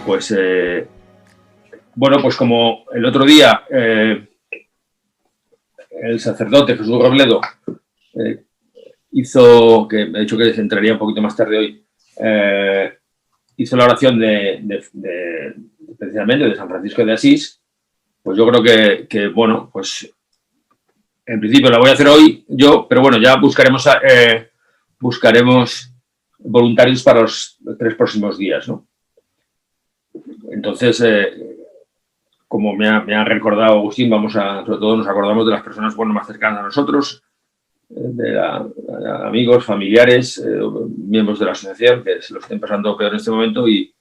pues bueno, pues como el otro día el sacerdote Jesús Robledo hizo, que me ha dicho que entraría un poquito más tarde hoy, hizo la oración precisamente de San Francisco de Asís, pues yo creo que bueno, pues en principio la voy a hacer hoy yo, pero bueno, ya buscaremos voluntarios para los 3 próximos días, ¿no? Entonces, como me ha recordado Agustín, sobre todo nos acordamos de las personas más cercanas a nosotros, de amigos, familiares, miembros de la asociación que se lo estén pasando peor en este momento y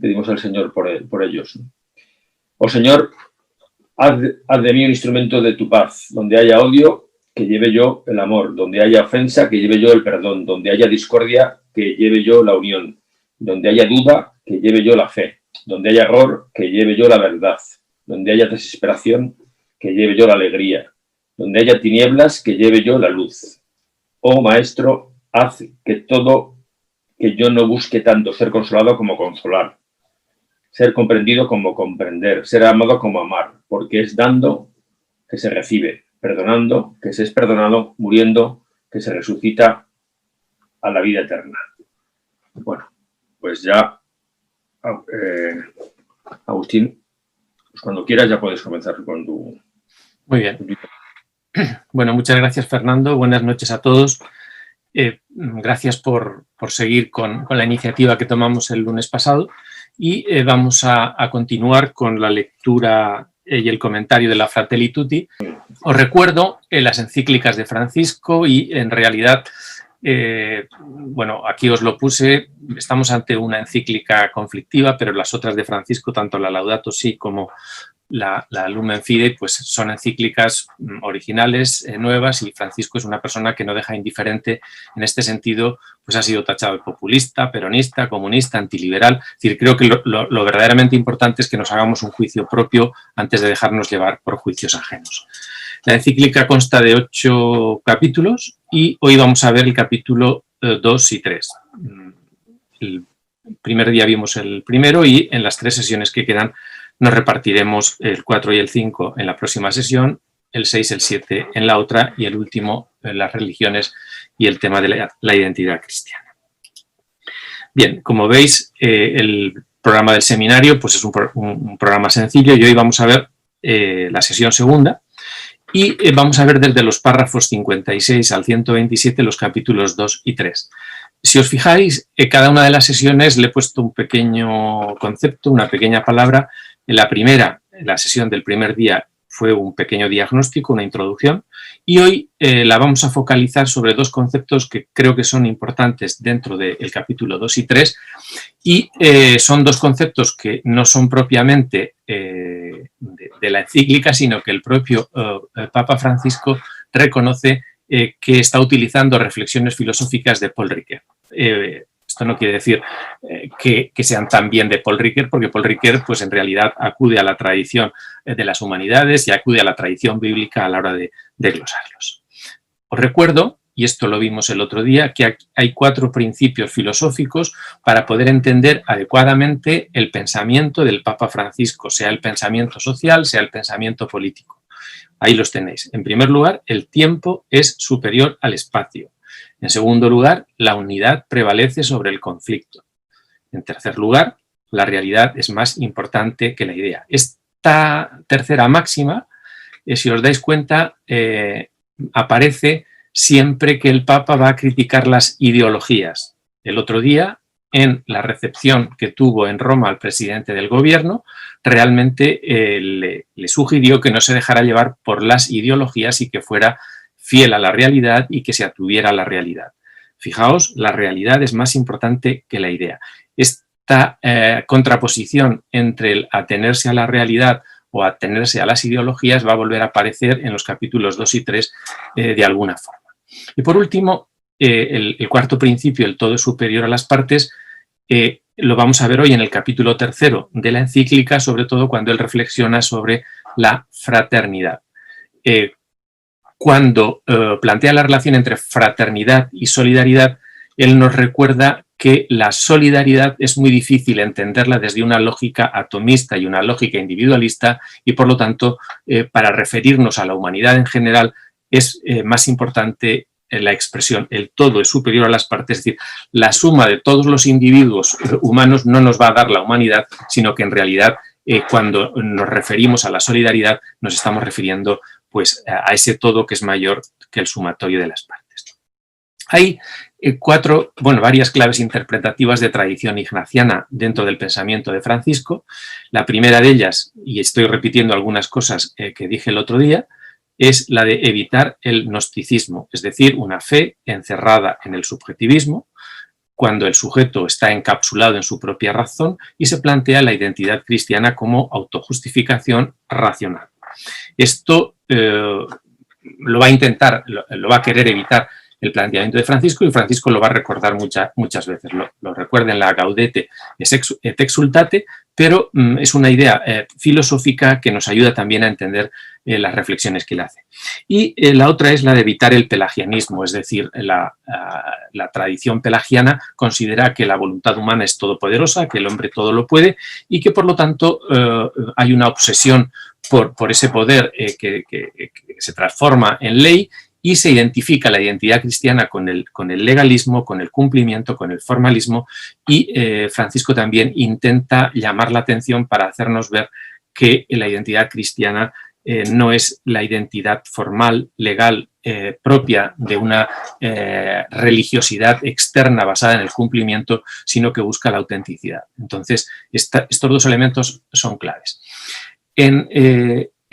pedimos al Señor por ellos. Oh Señor, haz de mí un instrumento de tu paz. Donde haya odio, que lleve yo el amor. Donde haya ofensa, que lleve yo el perdón. Donde haya discordia, que lleve yo la unión. Donde haya duda, que lleve yo la fe. Donde haya error, que lleve yo la verdad. Donde haya desesperación, que lleve yo la alegría. Donde haya tinieblas, que lleve yo la luz. Oh Maestro, haz que yo no busque tanto ser consolado como consolar, ser comprendido como comprender, ser amado como amar, porque es dando que se recibe, perdonando que se es perdonado, muriendo que se resucita a la vida eterna. Bueno, pues ya, Agustín, pues cuando quieras ya puedes comenzar con tu... Muy bien. Bueno, muchas gracias, Fernando. Buenas noches a todos. Gracias por seguir con la iniciativa que tomamos el lunes pasado y vamos a continuar con la lectura y el comentario de la Fratelli Tutti. Os recuerdo las encíclicas de Francisco y en realidad, bueno, aquí os lo puse, estamos ante una encíclica conflictiva, pero las otras de Francisco, tanto la Laudato Si como la Lumen Fidei, pues son encíclicas originales, nuevas, y Francisco es una persona que no deja indiferente en este sentido, pues ha sido tachado de populista, peronista, comunista, antiliberal. Es decir, creo que lo verdaderamente importante es que nos hagamos un juicio propio antes de dejarnos llevar por juicios ajenos. La encíclica consta de 8 capítulos y hoy vamos a ver el capítulo 2 y 3. El primer día vimos el primero y en las 3 sesiones que quedan nos repartiremos el 4 y el 5 en la próxima sesión, el 6 y el 7 en la otra y el último las religiones y el tema de la identidad cristiana. Bien, como veis, el programa del seminario pues es un programa sencillo y hoy vamos a ver la sesión segunda y vamos a ver desde los párrafos 56 al 127 los capítulos 2 y 3. Si os fijáis, cada una de las sesiones le he puesto un pequeño concepto, una pequeña palabra. En la sesión del primer día fue un pequeño diagnóstico, una introducción, y hoy la vamos a focalizar sobre 2 conceptos que creo que son importantes dentro del capítulo 2 y 3, y son 2 conceptos que no son propiamente de la encíclica, sino que el propio Papa Francisco reconoce que está utilizando reflexiones filosóficas de Paul Ricoeur. Esto no quiere decir que sean también de Paul Ricoeur, porque Paul Ricoeur pues en realidad acude a la tradición de las humanidades y acude a la tradición bíblica a la hora de glosarlos. Os recuerdo, y esto lo vimos el otro día, que hay 4 principios filosóficos para poder entender adecuadamente el pensamiento del Papa Francisco, sea el pensamiento social, sea el pensamiento político. Ahí los tenéis. En primer lugar, el tiempo es superior al espacio. En segundo lugar, la unidad prevalece sobre el conflicto. En tercer lugar, la realidad es más importante que la idea. Esta tercera máxima, si os dais cuenta, aparece siempre que el Papa va a criticar las ideologías. El otro día, en la recepción que tuvo en Roma al presidente del gobierno, realmente le sugirió que no se dejara llevar por las ideologías y que fuera fiel a la realidad y que se atuviera a la realidad. Fijaos, la realidad es más importante que la idea. Esta contraposición entre el atenerse a la realidad o atenerse a las ideologías va a volver a aparecer en los capítulos 2 y 3 de alguna forma. Y por último, el cuarto principio, el todo es superior a las partes, lo vamos a ver hoy en el capítulo 3 de la encíclica, sobre todo cuando él reflexiona sobre la fraternidad. Cuando plantea la relación entre fraternidad y solidaridad, él nos recuerda que la solidaridad es muy difícil entenderla desde una lógica atomista y una lógica individualista y, por lo tanto, para referirnos a la humanidad en general es más importante la expresión el todo es superior a las partes, es decir, la suma de todos los individuos humanos no nos va a dar la humanidad, sino que en realidad cuando nos referimos a la solidaridad nos estamos refiriendo pues, a ese todo que es mayor que el sumatorio de las partes. Hay varias claves interpretativas de tradición ignaciana dentro del pensamiento de Francisco. La primera de ellas, y estoy repitiendo algunas cosas que dije el otro día, es la de evitar el gnosticismo, es decir, una fe encerrada en el subjetivismo, cuando el sujeto está encapsulado en su propia razón y se plantea la identidad cristiana como autojustificación racional. Esto lo va a intentar, lo va a querer evitar el planteamiento de Francisco, y Francisco lo va a recordar muchas veces. Lo recuerda en la Gaudete et Exsultate, pero es una idea filosófica que nos ayuda también a entender las reflexiones que él hace. Y la otra es la de evitar el pelagianismo, es decir, la tradición pelagiana considera que la voluntad humana es todopoderosa, que el hombre todo lo puede y que por lo tanto hay una obsesión por ese poder que se transforma en ley, y se identifica la identidad cristiana con el legalismo, con el cumplimiento, con el formalismo, y Francisco también intenta llamar la atención para hacernos ver que la identidad cristiana no es la identidad formal, legal, propia de una religiosidad externa basada en el cumplimiento, sino que busca la autenticidad. Entonces, estos dos elementos son claves.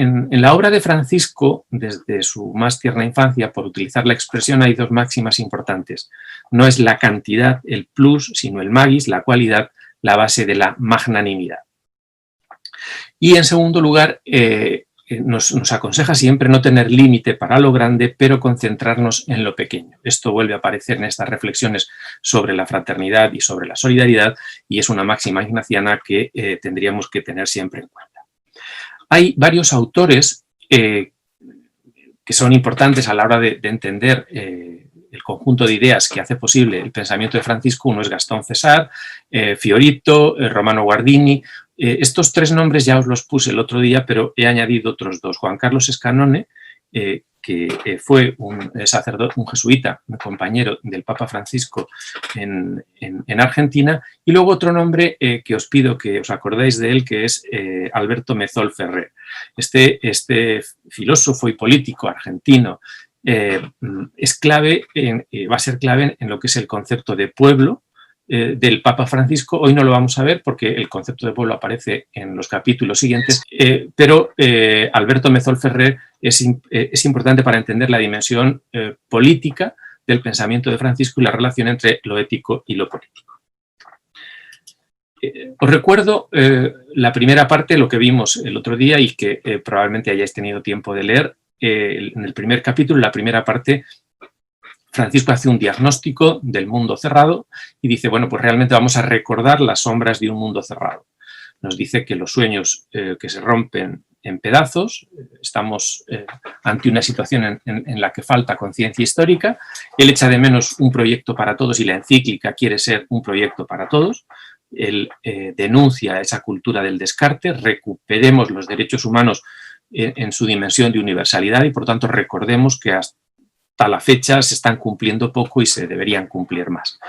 En la obra de Francisco, desde su más tierna infancia, por utilizar la expresión, hay dos máximas importantes. No es la cantidad, el plus, sino el magis, la cualidad, la base de la magnanimidad. Y en segundo lugar, nos aconseja siempre no tener límite para lo grande, pero concentrarnos en lo pequeño. Esto vuelve a aparecer en estas reflexiones sobre la fraternidad y sobre la solidaridad, y es una máxima ignaciana que tendríamos que tener siempre en cuenta. Hay varios autores que son importantes a la hora de entender el conjunto de ideas que hace posible el pensamiento de Francisco. Uno es Gastón César, Fiorito, Romano Guardini. Estos tres nombres ya os los puse el otro día, pero he añadido otros dos. Juan Carlos Escanone, que fue un sacerdote, un jesuita, un compañero del Papa Francisco en Argentina, y luego otro nombre que os pido que os acordéis de él, que es Alberto Mezol Ferrer. Este filósofo y político argentino es clave, va a ser clave en lo que es el concepto de pueblo del Papa Francisco. Hoy no lo vamos a ver porque el concepto de pueblo aparece en los capítulos siguientes, pero Alberto Mezol Ferrer es importante para entender la dimensión política del pensamiento de Francisco y la relación entre lo ético y lo político. Os recuerdo la primera parte, lo que vimos el otro día y que probablemente hayáis tenido tiempo de leer. En el primer capítulo, la primera parte, Francisco hace un diagnóstico del mundo cerrado y dice, bueno, pues realmente vamos a recordar las sombras de un mundo cerrado. Nos dice que los sueños que se rompen en pedazos, estamos ante una situación en la que falta conciencia histórica. Él echa de menos un proyecto para todos y la encíclica quiere ser un proyecto para todos. Él denuncia esa cultura del descarte, recuperemos los derechos humanos en su dimensión de universalidad y por tanto recordemos que hasta la fecha se están cumpliendo poco y se deberían cumplir más.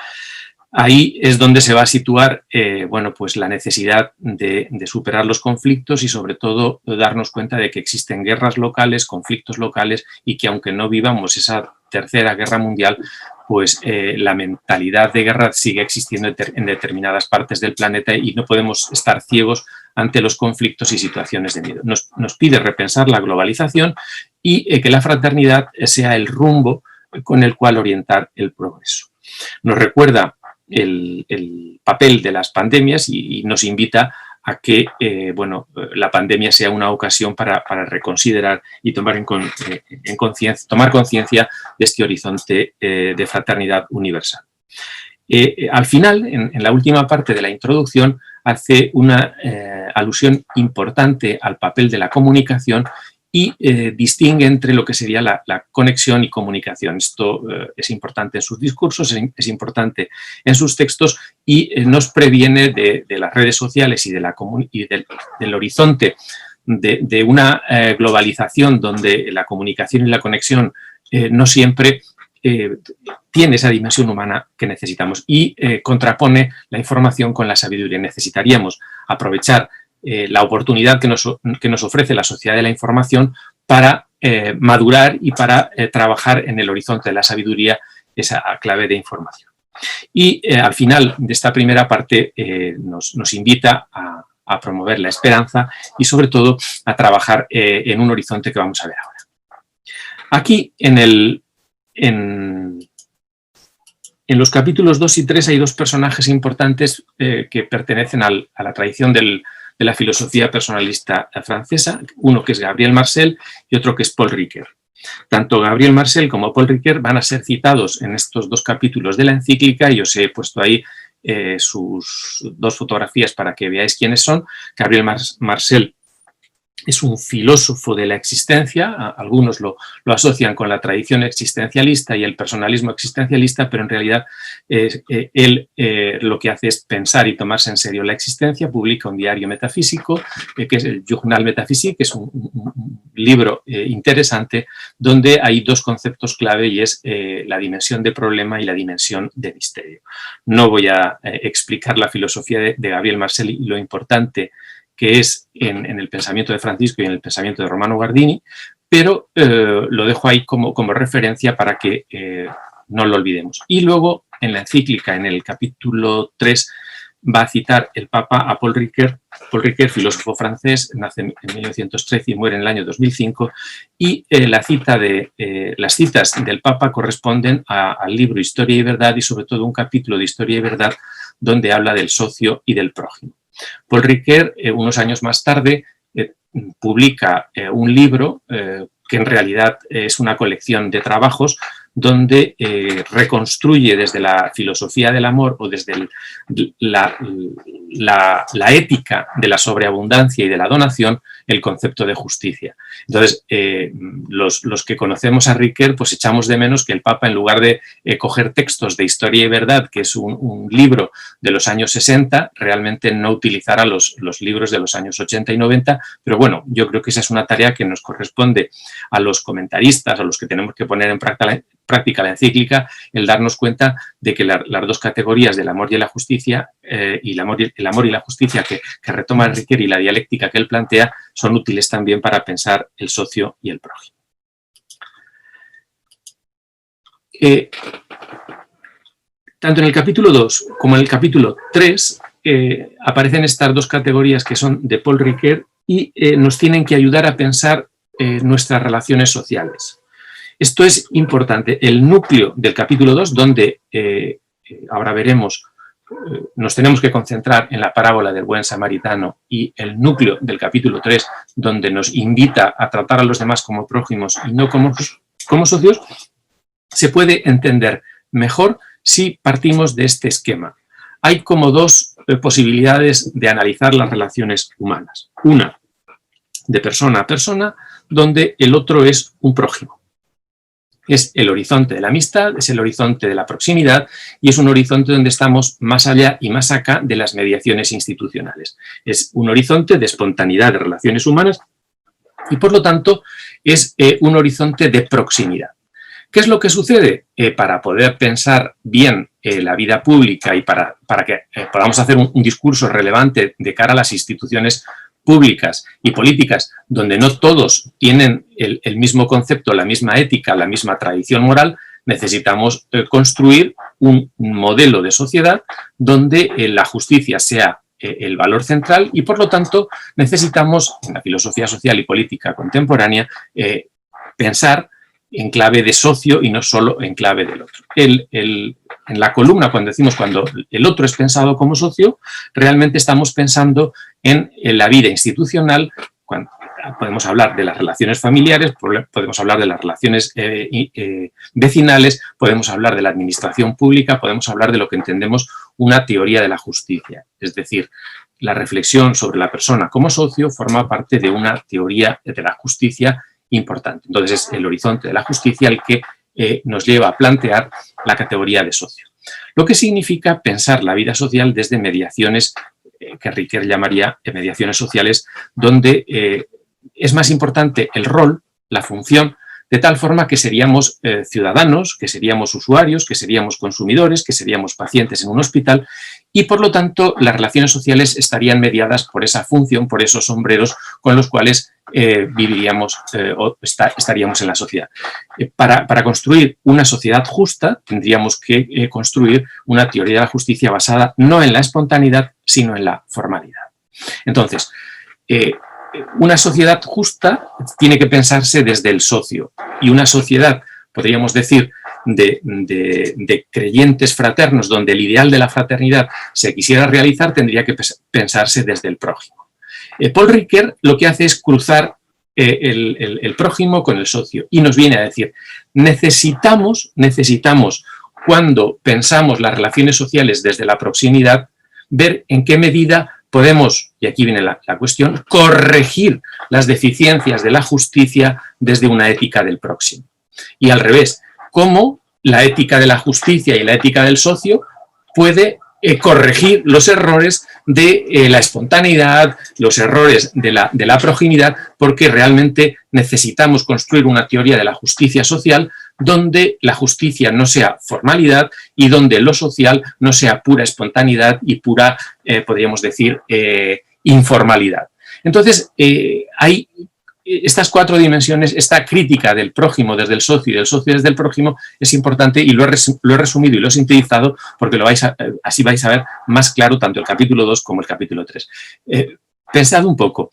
Ahí es donde se va a situar bueno, pues la necesidad de superar los conflictos y sobre todo darnos cuenta de que existen guerras locales, conflictos locales y que aunque no vivamos esa tercera guerra mundial, pues la mentalidad de guerra sigue existiendo en determinadas partes del planeta y no podemos estar ciegos ante los conflictos y situaciones de miedo. Nos pide repensar la globalización y que la fraternidad sea el rumbo con el cual orientar el progreso. Nos recuerda el papel de las pandemias y nos invita a que bueno, la pandemia sea una ocasión para reconsiderar y tomar conciencia de este horizonte de fraternidad universal. Al final, en la última parte de la introducción, hace una alusión importante al papel de la comunicación y distingue entre lo que sería la conexión y comunicación. Esto es importante en sus discursos, es importante en sus textos y nos previene de las redes sociales y, del horizonte de una globalización donde la comunicación y la conexión no siempre tiene esa dimensión humana que necesitamos y contrapone la información con la sabiduría. Necesitaríamos aprovechar la oportunidad que nos ofrece la sociedad de la información para madurar y para trabajar en el horizonte de la sabiduría esa clave de información. Y al final de esta primera parte nos invita a promover la esperanza y sobre todo a trabajar en un horizonte que vamos a ver ahora. Aquí en los capítulos 2 y 3 hay dos personajes importantes que pertenecen a la tradición de la filosofía personalista francesa, uno que es Gabriel Marcel y otro que es Paul Ricoeur. Tanto Gabriel Marcel como Paul Ricoeur van a ser citados en estos dos capítulos de la encíclica y os he puesto ahí sus dos fotografías para que veáis quiénes son. Gabriel Marcel es un filósofo de la existencia, algunos lo asocian con la tradición existencialista y el personalismo existencialista, pero en realidad él lo que hace es pensar y tomarse en serio la existencia. Publica un diario metafísico, que es el Journal Métaphysique, que es un libro interesante, donde hay dos conceptos clave y es la dimensión de problema y la dimensión de misterio. No voy a explicar la filosofía de Gabriel Marcel y lo importante que es en el pensamiento de Francisco y en el pensamiento de Romano Guardini, pero lo dejo ahí como referencia para que no lo olvidemos. Y luego, en la encíclica, en el capítulo 3, va a citar el Papa a Paul Ricoeur. Paul Ricoeur, filósofo francés, nace en 1913 y muere en el año 2005, y las citas del Papa corresponden al libro Historia y Verdad y sobre todo un capítulo de Historia y Verdad donde habla del socio y del prójimo. Paul Ricoeur, unos años más tarde, publica un libro que en realidad es una colección de trabajos donde reconstruye desde la filosofía del amor o desde la ética de la sobreabundancia y de la donación el concepto de justicia. Entonces, los que conocemos a Ricoeur, pues echamos de menos que el Papa, en lugar de coger textos de Historia y Verdad, que es un libro de los años 60, realmente no utilizara los libros de los años 80 y 90, pero bueno, yo creo que esa es una tarea que nos corresponde a los comentaristas, a los que tenemos que poner en práctica la encíclica, el darnos cuenta de que las dos categorías del amor y la justicia, y el amor y la justicia que retoma Ricoeur y la dialéctica que él plantea, son útiles también para pensar el socio y el prójimo. Tanto en el capítulo 2 como en el capítulo 3 aparecen estas dos categorías que son de Paul Ricoeur y nos tienen que ayudar a pensar nuestras relaciones sociales. Esto es importante. El núcleo del capítulo 2, donde ahora veremos, nos tenemos que concentrar en la parábola del buen samaritano, y el núcleo del capítulo 3, donde nos invita a tratar a los demás como prójimos y no como socios, se puede entender mejor si partimos de este esquema. Hay como dos posibilidades de analizar las relaciones humanas. Una, de persona a persona, donde el otro es un prójimo. Es el horizonte de la amistad, es el horizonte de la proximidad y es un horizonte donde estamos más allá y más acá de las mediaciones institucionales. Es un horizonte de espontaneidad de relaciones humanas y, por lo tanto, es un horizonte de proximidad. ¿Qué es lo que sucede? Para poder pensar bien la vida pública y para que podamos hacer un discurso relevante de cara a las instituciones públicas y políticas, donde no todos tienen el mismo concepto, la misma ética, la misma tradición moral, necesitamos construir un modelo de sociedad donde la justicia sea el valor central y, por lo tanto, necesitamos, en la filosofía social y política contemporánea, pensar en clave de socio y no solo en clave del otro. En la columna, cuando decimos cuando el otro es pensado como socio, realmente estamos pensando en la vida institucional. Podemos hablar de las relaciones familiares, podemos hablar de las relaciones vecinales, podemos hablar de la administración pública, podemos hablar de lo que entendemos una teoría de la justicia. Es decir, la reflexión sobre la persona como socio forma parte de una teoría de la justicia importante. Entonces es el horizonte de la justicia el que nos lleva a plantear la categoría de socio. Lo que significa pensar la vida social desde mediaciones que Riquer llamaría mediaciones sociales, donde es más importante el rol, la función, de tal forma que seríamos ciudadanos, que seríamos usuarios, que seríamos consumidores, que seríamos pacientes en un hospital y, por lo tanto, las relaciones sociales estarían mediadas por esa función, por esos sombreros con los cuales viviríamos o estaríamos en la sociedad. Para construir una sociedad justa tendríamos que construir una teoría de la justicia basada no en la espontaneidad, sino en la formalidad. Entonces, una sociedad justa tiene que pensarse desde el socio y una sociedad, podríamos decir, de creyentes fraternos, donde el ideal de la fraternidad se quisiera realizar, tendría que pensarse desde el prójimo. Paul Ricoeur lo que hace es cruzar el prójimo con el socio y nos viene a decir, necesitamos, cuando pensamos las relaciones sociales desde la proximidad, ver en qué medida podemos, y aquí viene la cuestión, corregir las deficiencias de la justicia desde una ética del próximo. Y al revés, cómo la ética de la justicia y la ética del socio puede corregir los errores de la espontaneidad, los errores de la proximidad, porque realmente necesitamos construir una teoría de la justicia social donde la justicia no sea formalidad y donde lo social no sea pura espontaneidad y pura, podríamos decir, informalidad. Entonces, hay estas cuatro dimensiones, esta crítica del prójimo desde el socio y del socio desde el prójimo es importante y lo he resumido y lo he sintetizado porque así vais a ver más claro tanto el capítulo 2 como el capítulo 3. Pensad un poco,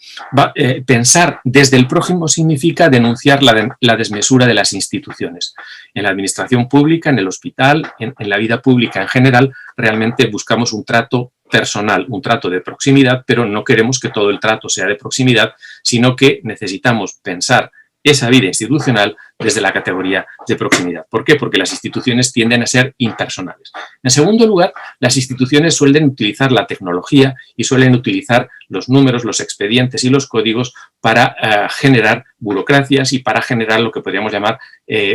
pensar desde el prójimo significa denunciar la desmesura de las instituciones. En la administración pública, en el hospital, en la vida pública en general, realmente buscamos un trato personal, un trato de proximidad, pero no queremos que todo el trato sea de proximidad, sino que necesitamos pensar esa vida institucional desde la categoría de proximidad. ¿Por qué? Porque las instituciones tienden a ser impersonales. En segundo lugar, las instituciones suelen utilizar la tecnología y suelen utilizar los números, los expedientes y los códigos para generar burocracias y para generar lo que podríamos llamar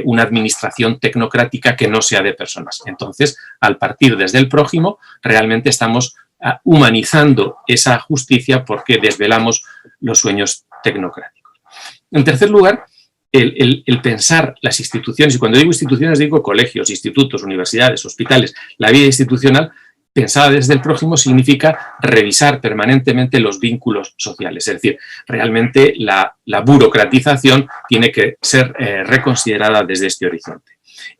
una administración tecnocrática que no sea de personas. Entonces, al partir desde el prójimo, realmente estamos humanizando esa justicia porque desvelamos los sueños tecnocráticos. En tercer lugar, el pensar las instituciones, y cuando digo instituciones digo colegios, institutos, universidades, hospitales, la vida institucional pensada desde el prójimo significa revisar permanentemente los vínculos sociales, es decir, realmente la burocratización tiene que ser reconsiderada desde este horizonte.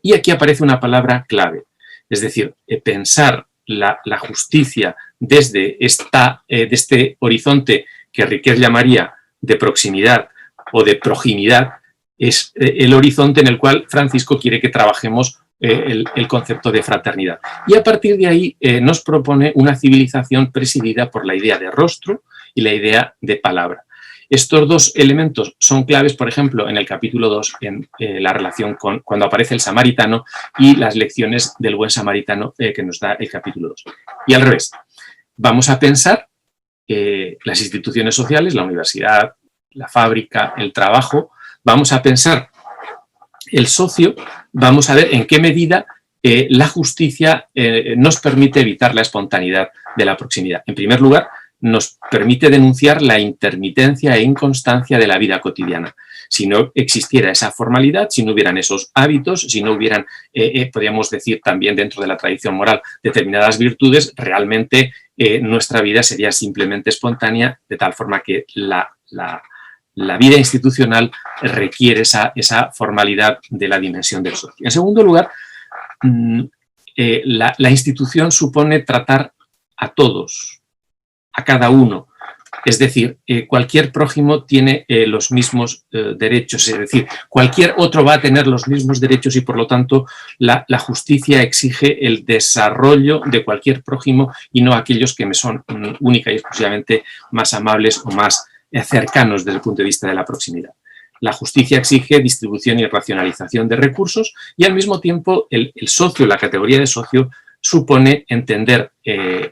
Y aquí aparece una palabra clave, es decir, pensar la justicia desde este horizonte que Ricoeur llamaría de proximidad o de proximidad, es el horizonte en el cual Francisco quiere que trabajemos el concepto de fraternidad. Y a partir de ahí nos propone una civilización presidida por la idea de rostro y la idea de palabra. Estos dos elementos son claves, por ejemplo, en el capítulo 2, en la relación con cuando aparece el samaritano y las lecciones del buen samaritano que nos da el capítulo 2. Y al revés, vamos a pensar las instituciones sociales, la universidad, la fábrica, el trabajo, vamos a pensar el socio, vamos a ver en qué medida la justicia nos permite evitar la espontaneidad de la proximidad. En primer lugar, nos permite denunciar la intermitencia e inconstancia de la vida cotidiana. Si no existiera esa formalidad, si no hubieran esos hábitos, si no hubieran, podríamos decir también dentro de la tradición moral, determinadas virtudes, realmente nuestra vida sería simplemente espontánea, de tal forma que la vida institucional requiere esa formalidad de la dimensión del socio. En segundo lugar, la institución supone tratar a todos, a cada uno. Es decir, cualquier prójimo tiene los mismos derechos, es decir, cualquier otro va a tener los mismos derechos y, por lo tanto, la justicia exige el desarrollo de cualquier prójimo y no aquellos que me son única y exclusivamente más amables o más cercanos desde el punto de vista de la proximidad. La justicia exige distribución y racionalización de recursos y, al mismo tiempo, el socio, la categoría de socio, supone entender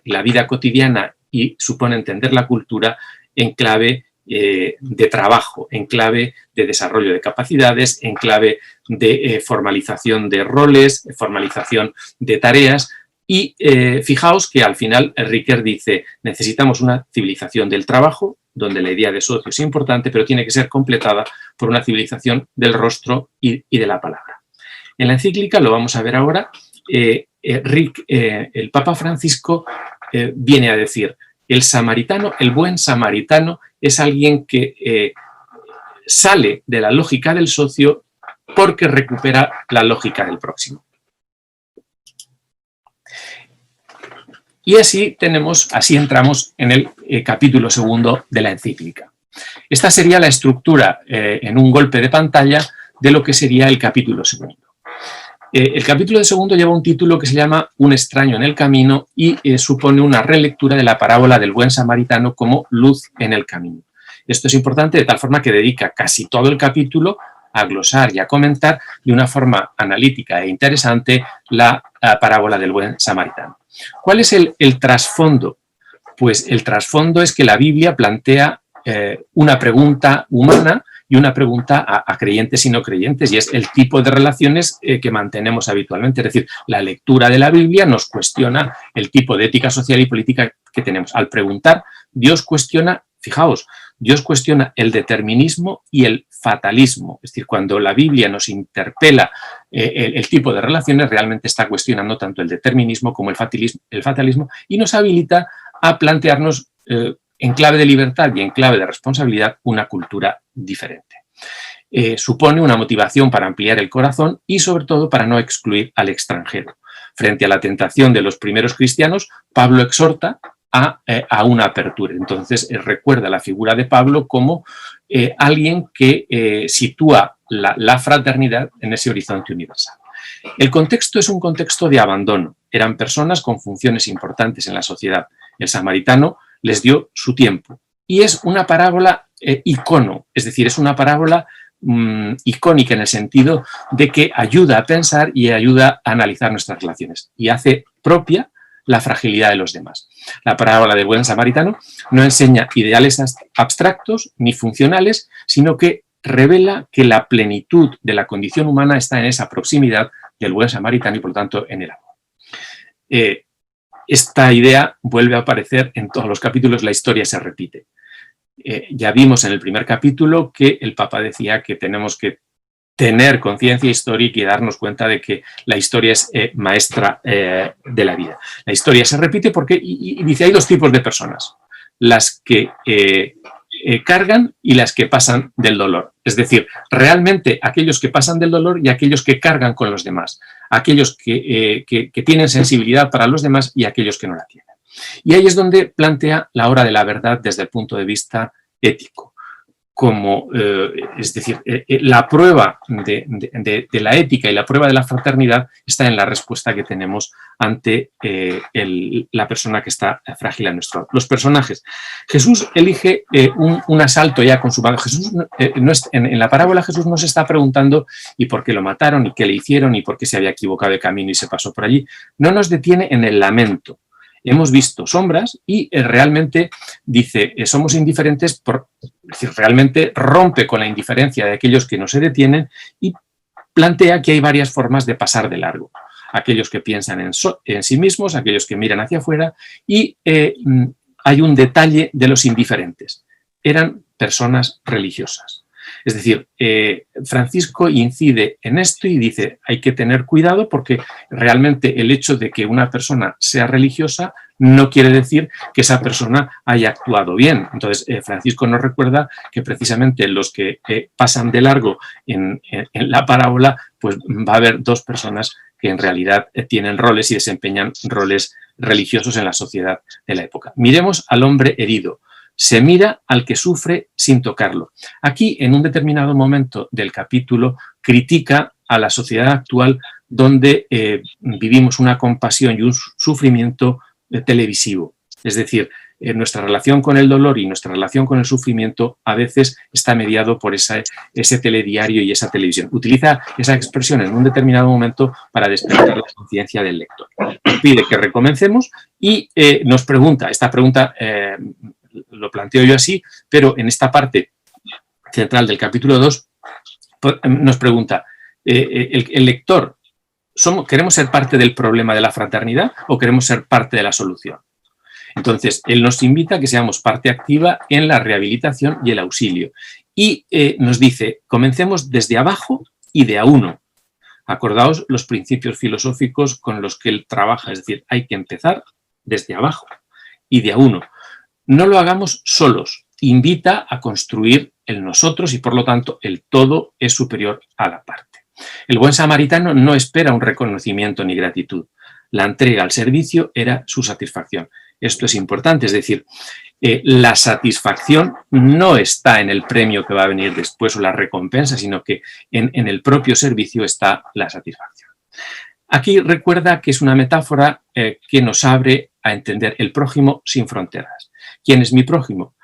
la vida cotidiana y supone entender la cultura en clave de trabajo, en clave de desarrollo de capacidades, en clave de formalización de roles, formalización de tareas. Y fijaos que al final Ricoeur dice, necesitamos una civilización del trabajo, donde la idea de socio es importante, pero tiene que ser completada por una civilización del rostro y de la palabra. En la encíclica, lo vamos a ver ahora, el Papa Francisco viene a decir, el samaritano, el buen samaritano, es alguien que sale de la lógica del socio porque recupera la lógica del próximo. Y así entramos en el capítulo segundo de la encíclica. Esta sería la estructura en un golpe de pantalla de lo que sería el capítulo segundo. El capítulo segundo lleva un título que se llama Un extraño en el camino y supone una relectura de la parábola del buen samaritano como luz en el camino. Esto es importante de tal forma que dedica casi todo el capítulo a glosar y a comentar de una forma analítica e interesante la parábola del buen samaritano. ¿Cuál es el trasfondo? Pues el trasfondo es que la Biblia plantea una pregunta humana y una pregunta a creyentes y no creyentes, y es el tipo de relaciones que mantenemos habitualmente. Es decir, la lectura de la Biblia nos cuestiona el tipo de ética social y política que tenemos. Al preguntar, Dios cuestiona, fijaos, Dios cuestiona el determinismo y el fatalismo. Es decir, cuando la Biblia nos interpela el tipo de relaciones, realmente está cuestionando tanto el determinismo como el fatalismo y nos habilita a plantearnos en clave de libertad y en clave de responsabilidad una cultura diferente. Supone una motivación para ampliar el corazón y sobre todo para no excluir al extranjero. Frente a la tentación de los primeros cristianos, Pablo exhorta a una apertura. Entonces recuerda la figura de Pablo como alguien que sitúa la fraternidad en ese horizonte universal. El contexto es un contexto de abandono. Eran personas con funciones importantes en la sociedad. El samaritano les dio su tiempo. Y es una parábola icono, es decir, es una parábola icónica en el sentido de que ayuda a pensar y ayuda a analizar nuestras relaciones y hace propia la fragilidad de los demás. La parábola del buen samaritano no enseña ideales abstractos ni funcionales, sino que revela que la plenitud de la condición humana está en esa proximidad del buen samaritano y por lo tanto en el amor. Esta idea vuelve a aparecer en todos los capítulos, la historia se repite. Ya vimos en el primer capítulo que el Papa decía que tenemos que tener conciencia histórica y darnos cuenta de que la historia es maestra de la vida. La historia se repite porque, y dice, hay dos tipos de personas, las que cargan y las que pasan del dolor. Es decir, realmente aquellos que pasan del dolor y aquellos que cargan con los demás, aquellos que tienen sensibilidad para los demás y aquellos que no la tienen. Y ahí es donde plantea la hora de la verdad desde el punto de vista ético. Es decir, la prueba de la ética y la prueba de la fraternidad está en la respuesta que tenemos ante la persona que está frágil a nuestro lado. Los personajes. Jesús elige un asalto ya consumado. Jesús, en la parábola Jesús no se está preguntando ¿y por qué lo mataron? ¿Y qué le hicieron? ¿Y por qué se había equivocado de camino y se pasó por allí? No nos detiene en el lamento. Hemos visto sombras y realmente dice, somos indiferentes, es decir, realmente rompe con la indiferencia de aquellos que no se detienen y plantea que hay varias formas de pasar de largo. Aquellos que piensan en sí mismos, aquellos que miran hacia afuera y hay un detalle de los indiferentes. Eran personas religiosas. Es decir, Francisco incide en esto y dice hay que tener cuidado porque realmente el hecho de que una persona sea religiosa no quiere decir que esa persona haya actuado bien. Entonces, Francisco nos recuerda que precisamente los que pasan de largo en la parábola, pues va a haber dos personas que en realidad tienen roles y desempeñan roles religiosos en la sociedad de la época. Miremos al hombre herido. Se mira al que sufre sin tocarlo. Aquí, en un determinado momento del capítulo, critica a la sociedad actual donde vivimos una compasión y un sufrimiento televisivo. Es decir, nuestra relación con el dolor y nuestra relación con el sufrimiento a veces está mediado por ese telediario y esa televisión. Utiliza esa expresión en un determinado momento para despertar la conciencia del lector. Nos pide que recomencemos y nos pregunta, esta pregunta lo planteo yo así, pero en esta parte central del capítulo 2 nos pregunta, el lector, ¿queremos ser parte del problema de la fraternidad o queremos ser parte de la solución? Entonces, él nos invita a que seamos parte activa en la rehabilitación y el auxilio. Y nos dice, comencemos desde abajo y de a uno. Acordaos los principios filosóficos con los que él trabaja, es decir, hay que empezar desde abajo y de a uno. No lo hagamos solos, invita a construir el nosotros y por lo tanto el todo es superior a la parte. El buen samaritano no espera un reconocimiento ni gratitud. La entrega al servicio era su satisfacción. Esto es importante, es decir, la satisfacción no está en el premio que va a venir después o la recompensa, sino que en el propio servicio está la satisfacción. Aquí recuerda que es una metáfora que nos abre a entender el prójimo sin fronteras. ¿Quién es mi prójimo?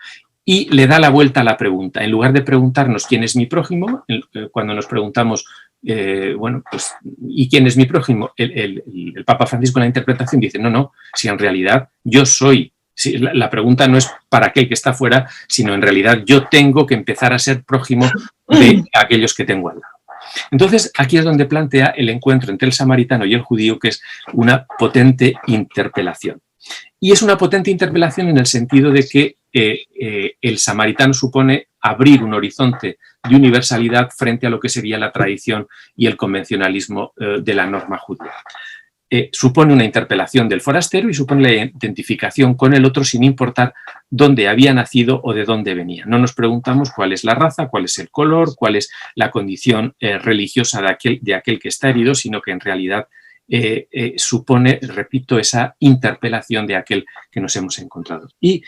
Y le da la vuelta a la pregunta. En lugar de preguntarnos quién es mi prójimo, cuando nos preguntamos, bueno, pues, ¿y quién es mi prójimo? El Papa Francisco en la interpretación dice, no, si en realidad yo soy. Si la pregunta no es para aquel que está fuera, sino en realidad yo tengo que empezar a ser prójimo de aquellos que tengo al lado. Entonces, aquí es donde plantea el encuentro entre el samaritano y el judío, que es una potente interpelación. Y es una potente interpelación en el sentido de que el samaritano supone abrir un horizonte de universalidad frente a lo que sería la tradición y el convencionalismo de la norma judía. Supone una interpelación del forastero y supone la identificación con el otro sin importar dónde había nacido o de dónde venía. No nos preguntamos cuál es la raza, cuál es el color, cuál es la condición religiosa de aquel que está herido, sino que en realidad supone, repito, esa interpelación de aquel que nos hemos encontrado. Y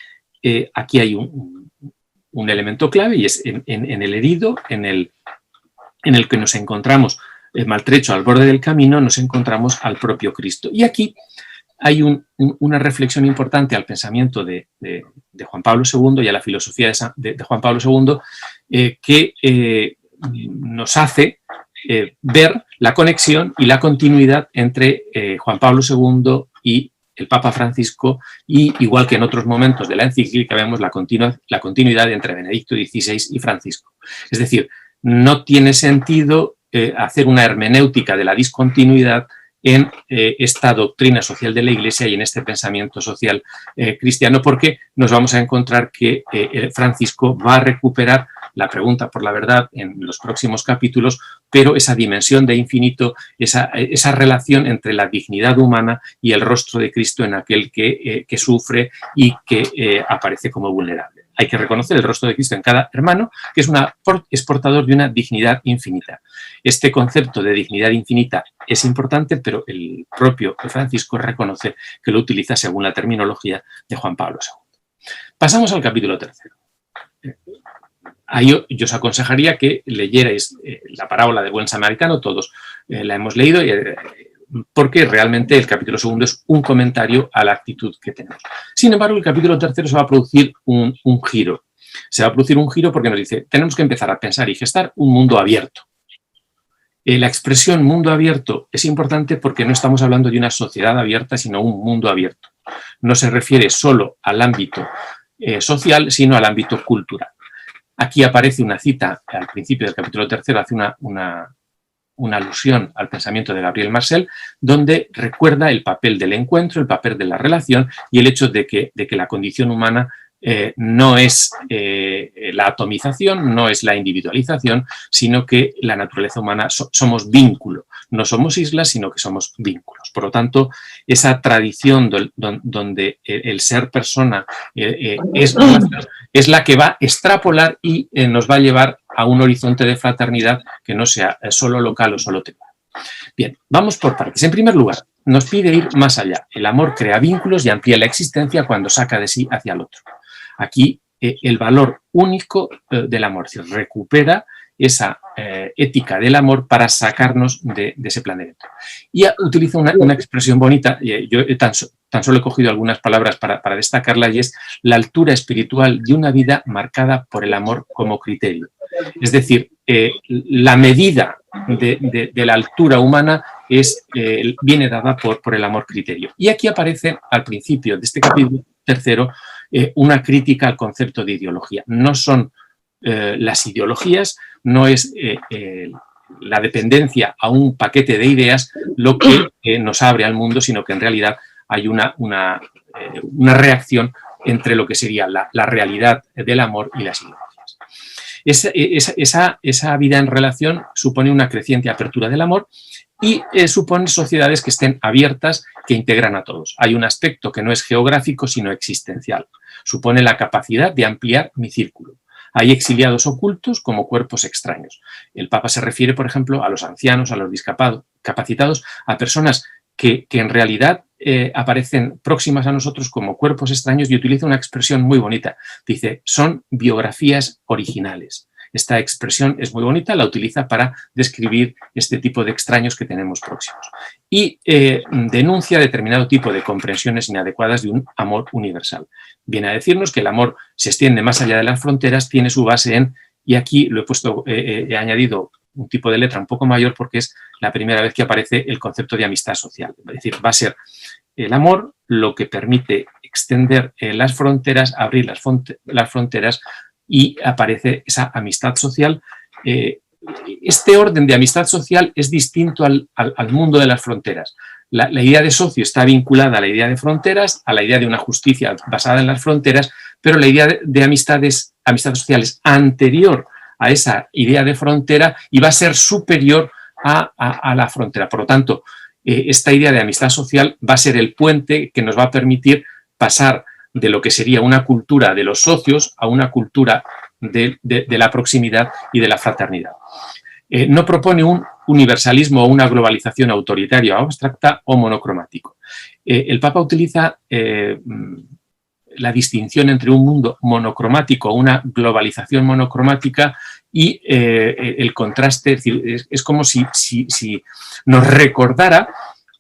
aquí hay un elemento clave y es en el herido, en el que nos encontramos maltrecho al borde del camino, nos encontramos al propio Cristo. Y aquí hay una reflexión importante al pensamiento de Juan Pablo II y a la filosofía de Juan Pablo II que nos hace ver la conexión y la continuidad entre Juan Pablo II y el Papa Francisco, y igual que en otros momentos de la encíclica vemos la continuidad entre Benedicto XVI y Francisco. Es decir, no tiene sentido hacer una hermenéutica de la discontinuidad en esta doctrina social de la Iglesia y en este pensamiento social cristiano, porque nos vamos a encontrar que Francisco va a recuperar la pregunta por la verdad en los próximos capítulos, pero esa dimensión de infinito, esa relación entre la dignidad humana y el rostro de Cristo en aquel que sufre y que aparece como vulnerable. Hay que reconocer el rostro de Cristo en cada hermano, que es portador de una dignidad infinita. Este concepto de dignidad infinita es importante, pero el propio Francisco reconoce que lo utiliza según la terminología de Juan Pablo II. Pasamos al capítulo 3. Ahí yo os aconsejaría que leyerais la parábola del buen samaritano, todos la hemos leído, porque realmente el capítulo 2 es un comentario a la actitud que tenemos. Sin embargo, el capítulo 3 se va a producir un giro. Se va a producir un giro porque nos dice, tenemos que empezar a pensar y gestar un mundo abierto. La expresión mundo abierto es importante porque no estamos hablando de una sociedad abierta, sino un mundo abierto. No se refiere solo al ámbito social, sino al ámbito cultural. Aquí aparece una cita al principio del capítulo 3, hace una alusión al pensamiento de Gabriel Marcel, donde recuerda el papel del encuentro, el papel de la relación y el hecho de que la condición humana no es la atomización, no es la individualización, sino que la naturaleza humana somos vínculo. No somos islas, sino que somos vínculos. Por lo tanto, esa tradición donde el ser persona es la que va a extrapolar y nos va a llevar a un horizonte de fraternidad que no sea solo local o solo temporal. Bien, vamos por partes. En primer lugar, nos pide ir más allá. El amor crea vínculos y amplía la existencia cuando saca de sí hacia el otro. Aquí el valor único del amor, es decir, recupera esa ética del amor para sacarnos de ese planeta. Y utiliza una expresión bonita, yo tan solo he cogido algunas palabras para destacarla, y es la altura espiritual de una vida marcada por el amor como criterio. Es decir, la medida de la altura humana viene dada por el amor criterio. Y aquí aparece al principio de este capítulo tercero una crítica al concepto de ideología. No son las ideologías, no es la dependencia a un paquete de ideas lo que nos abre al mundo, sino que en realidad hay una reacción entre lo que sería la realidad del amor y las ideologías. Esa vida en relación supone una creciente apertura del amor y supone sociedades que estén abiertas, que integran a todos. Hay un aspecto que no es geográfico, sino existencial. Supone la capacidad de ampliar mi círculo. Hay exiliados ocultos como cuerpos extraños. El Papa se refiere, por ejemplo, a los ancianos, a los discapacitados, a personas que en realidad aparecen próximas a nosotros como cuerpos extraños, y utiliza una expresión muy bonita. Dice, son biografías originales. Esta expresión es muy bonita, la utiliza para describir este tipo de extraños que tenemos próximos. Y denuncia determinado tipo de comprensiones inadecuadas de un amor universal. Viene a decirnos que el amor se extiende más allá de las fronteras, tiene su base en, y aquí lo he añadido un tipo de letra un poco mayor porque es la primera vez que aparece el concepto de amistad social. Es decir, va a ser el amor lo que permite extender las fronteras, abrir las fronteras, y aparece esa amistad social. Este orden de amistad social es distinto al mundo de las fronteras. La idea de socio está vinculada a la idea de fronteras, a la idea de una justicia basada en las fronteras, pero la idea de amistades sociales anterior a esa idea de frontera y va a ser superior a la frontera. Por lo tanto, esta idea de amistad social va a ser el puente que nos va a permitir pasar de lo que sería una cultura de los socios a una cultura de la proximidad y de la fraternidad. No propone un universalismo o una globalización autoritaria o abstracta o monocromático. El Papa utiliza la distinción entre un mundo monocromático, una globalización monocromática, y el contraste. Es decir, es como si nos recordara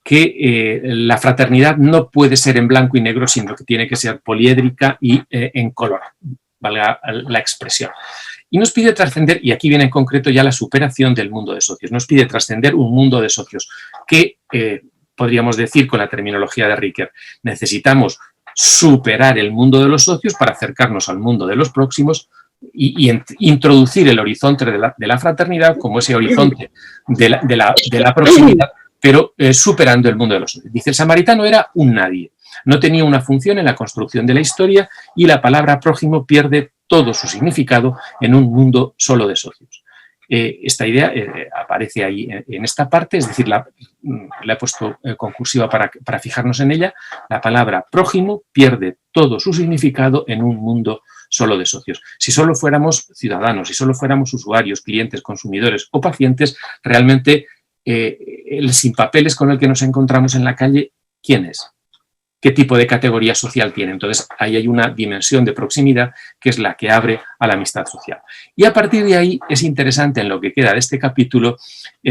que la fraternidad no puede ser en blanco y negro, sino que tiene que ser poliédrica y en color, valga la expresión. Y nos pide trascender, y aquí viene en concreto ya la superación del mundo de socios, nos pide trascender un mundo de socios que, podríamos decir con la terminología de Ricoeur, necesitamos superar el mundo de los socios para acercarnos al mundo de los próximos y introducir el horizonte de la fraternidad como ese horizonte de la proximidad, pero superando el mundo de los socios. Dice, el samaritano era un nadie, no tenía una función en la construcción de la historia y la palabra prójimo pierde todo su significado en un mundo solo de socios. Esta idea aparece ahí en esta parte, es decir, la he puesto concursiva para fijarnos en ella. La palabra prójimo pierde todo su significado en un mundo solo de socios. Si solo fuéramos ciudadanos, si solo fuéramos usuarios, clientes, consumidores o pacientes, realmente el sin papeles con el que nos encontramos en la calle, ¿quién es? ¿Qué tipo de categoría social tiene? Entonces, ahí hay una dimensión de proximidad que es la que abre a la amistad social. Y a partir de ahí es interesante, en lo que queda de este capítulo,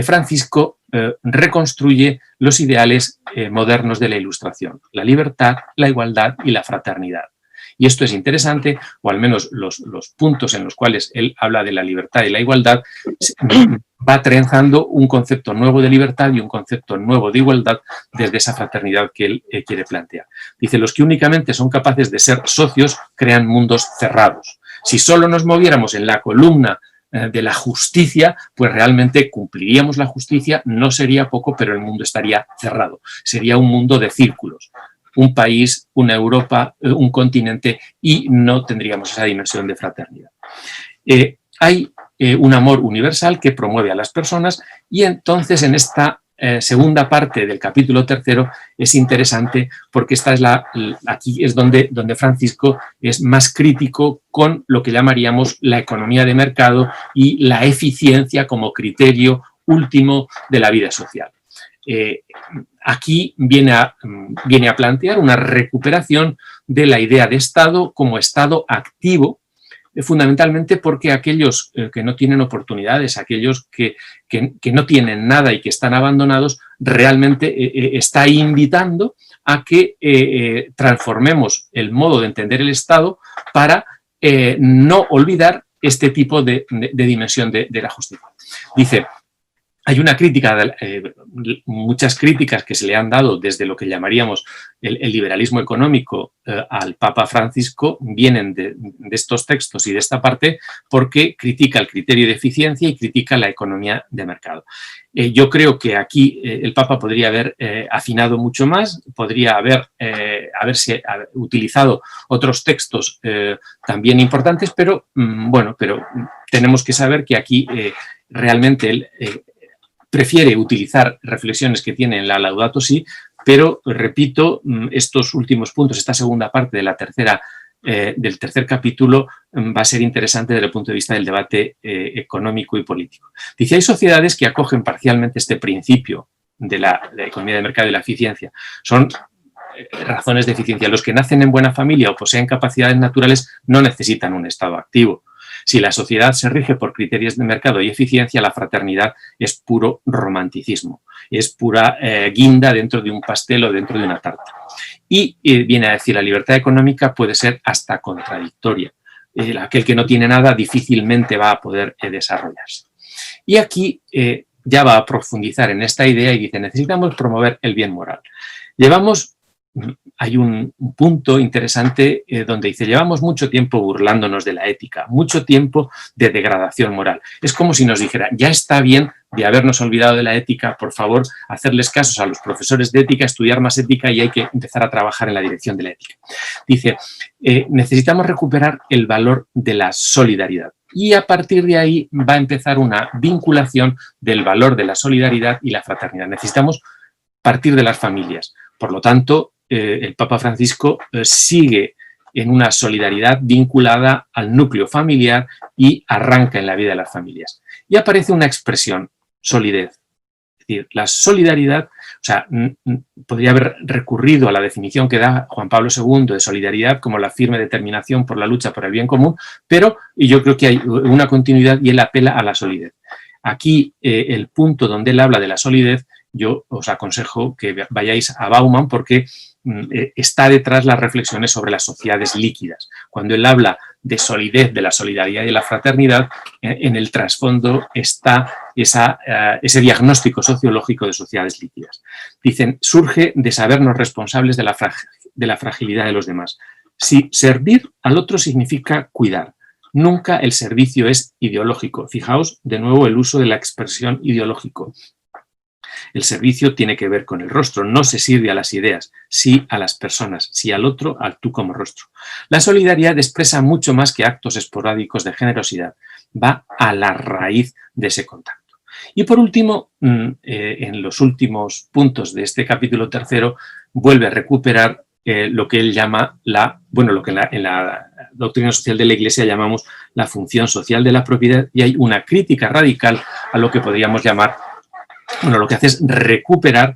Francisco reconstruye los ideales modernos de la Ilustración: la libertad, la igualdad y la fraternidad. Y esto es interesante, o al menos los puntos en los cuales él habla de la libertad y la igualdad, va trenzando un concepto nuevo de libertad y un concepto nuevo de igualdad desde esa fraternidad que él quiere plantear. Dice, los que únicamente son capaces de ser socios crean mundos cerrados. Si solo nos moviéramos en la columna de la justicia, pues realmente cumpliríamos la justicia, no sería poco, pero el mundo estaría cerrado. Sería un mundo de círculos. Un país, una Europa, un continente, y no tendríamos esa dimensión de fraternidad. Hay un amor universal que promueve a las personas, y entonces en esta segunda parte del capítulo tercero es interesante porque esta es aquí es donde Francisco es más crítico con lo que llamaríamos la economía de mercado y la eficiencia como criterio último de la vida social. Aquí viene a plantear una recuperación de la idea de Estado como Estado activo, fundamentalmente porque aquellos que no tienen oportunidades, aquellos que no tienen nada y que están abandonados, realmente está invitando a que transformemos el modo de entender el Estado para no olvidar este tipo de dimensión de la justicia. Dice, hay una crítica, muchas críticas que se le han dado desde lo que llamaríamos el liberalismo económico al Papa Francisco, vienen de estos textos y de esta parte porque critica el criterio de eficiencia y critica la economía de mercado. Yo creo que aquí el Papa podría haber afinado mucho más, podría haberse utilizado otros textos también importantes, pero bueno, pero tenemos que saber que aquí realmente él prefiere utilizar reflexiones que tiene en la Laudato Si, pero, repito, estos últimos puntos, esta segunda parte de del tercer capítulo va a ser interesante desde el punto de vista del debate económico y político. Dice, hay sociedades que acogen parcialmente este principio de la economía de mercado y la eficiencia. Son razones de eficiencia. Los que nacen en buena familia o poseen capacidades naturales no necesitan un Estado activo. Si la sociedad se rige por criterios de mercado y eficiencia, la fraternidad es puro romanticismo, es pura guinda dentro de un pastel o dentro de una tarta. Y viene a decir, la libertad económica puede ser hasta contradictoria. Aquel que no tiene nada difícilmente va a poder desarrollarse. Y aquí ya va a profundizar en esta idea y dice, necesitamos promover el bien moral. Hay un punto interesante donde dice, llevamos mucho tiempo burlándonos de la ética, mucho tiempo de degradación moral. Es como si nos dijera, ya está bien de habernos olvidado de la ética, por favor, hacerles casos a los profesores de ética, estudiar más ética y hay que empezar a trabajar en la dirección de la ética. Dice, necesitamos recuperar el valor de la solidaridad. Y a partir de ahí va a empezar una vinculación del valor de la solidaridad y la fraternidad. Necesitamos partir de las familias. Por lo tanto, el Papa Francisco sigue en una solidaridad vinculada al núcleo familiar y arranca en la vida de las familias. Y aparece una expresión, solidez. Es decir, la solidaridad, o sea, podría haber recurrido a la definición que da Juan Pablo II de solidaridad como la firme determinación por la lucha por el bien común, pero yo creo que hay una continuidad y él apela a la solidez. Aquí el punto donde él habla de la solidez, yo os aconsejo que vayáis a Bauman porque está detrás las reflexiones sobre las sociedades líquidas. Cuando él habla de solidez, de la solidaridad y de la fraternidad, en el trasfondo está ese diagnóstico sociológico de sociedades líquidas. Dicen, surge de sabernos responsables de la fragilidad de los demás. Si servir al otro significa cuidar, nunca el servicio es ideológico. Fijaos de nuevo el uso de la expresión ideológico. El servicio tiene que ver con el rostro, no se sirve a las ideas, sí a las personas, sí al otro, al tú como rostro. La solidaridad expresa mucho más que actos esporádicos de generosidad, va a la raíz de ese contacto. Y por último, en los últimos puntos de este capítulo tercero, vuelve a recuperar lo que él llama lo que en la doctrina social de la Iglesia llamamos la función social de la propiedad, y hay una crítica radical a lo que podríamos llamar, lo que hace es recuperar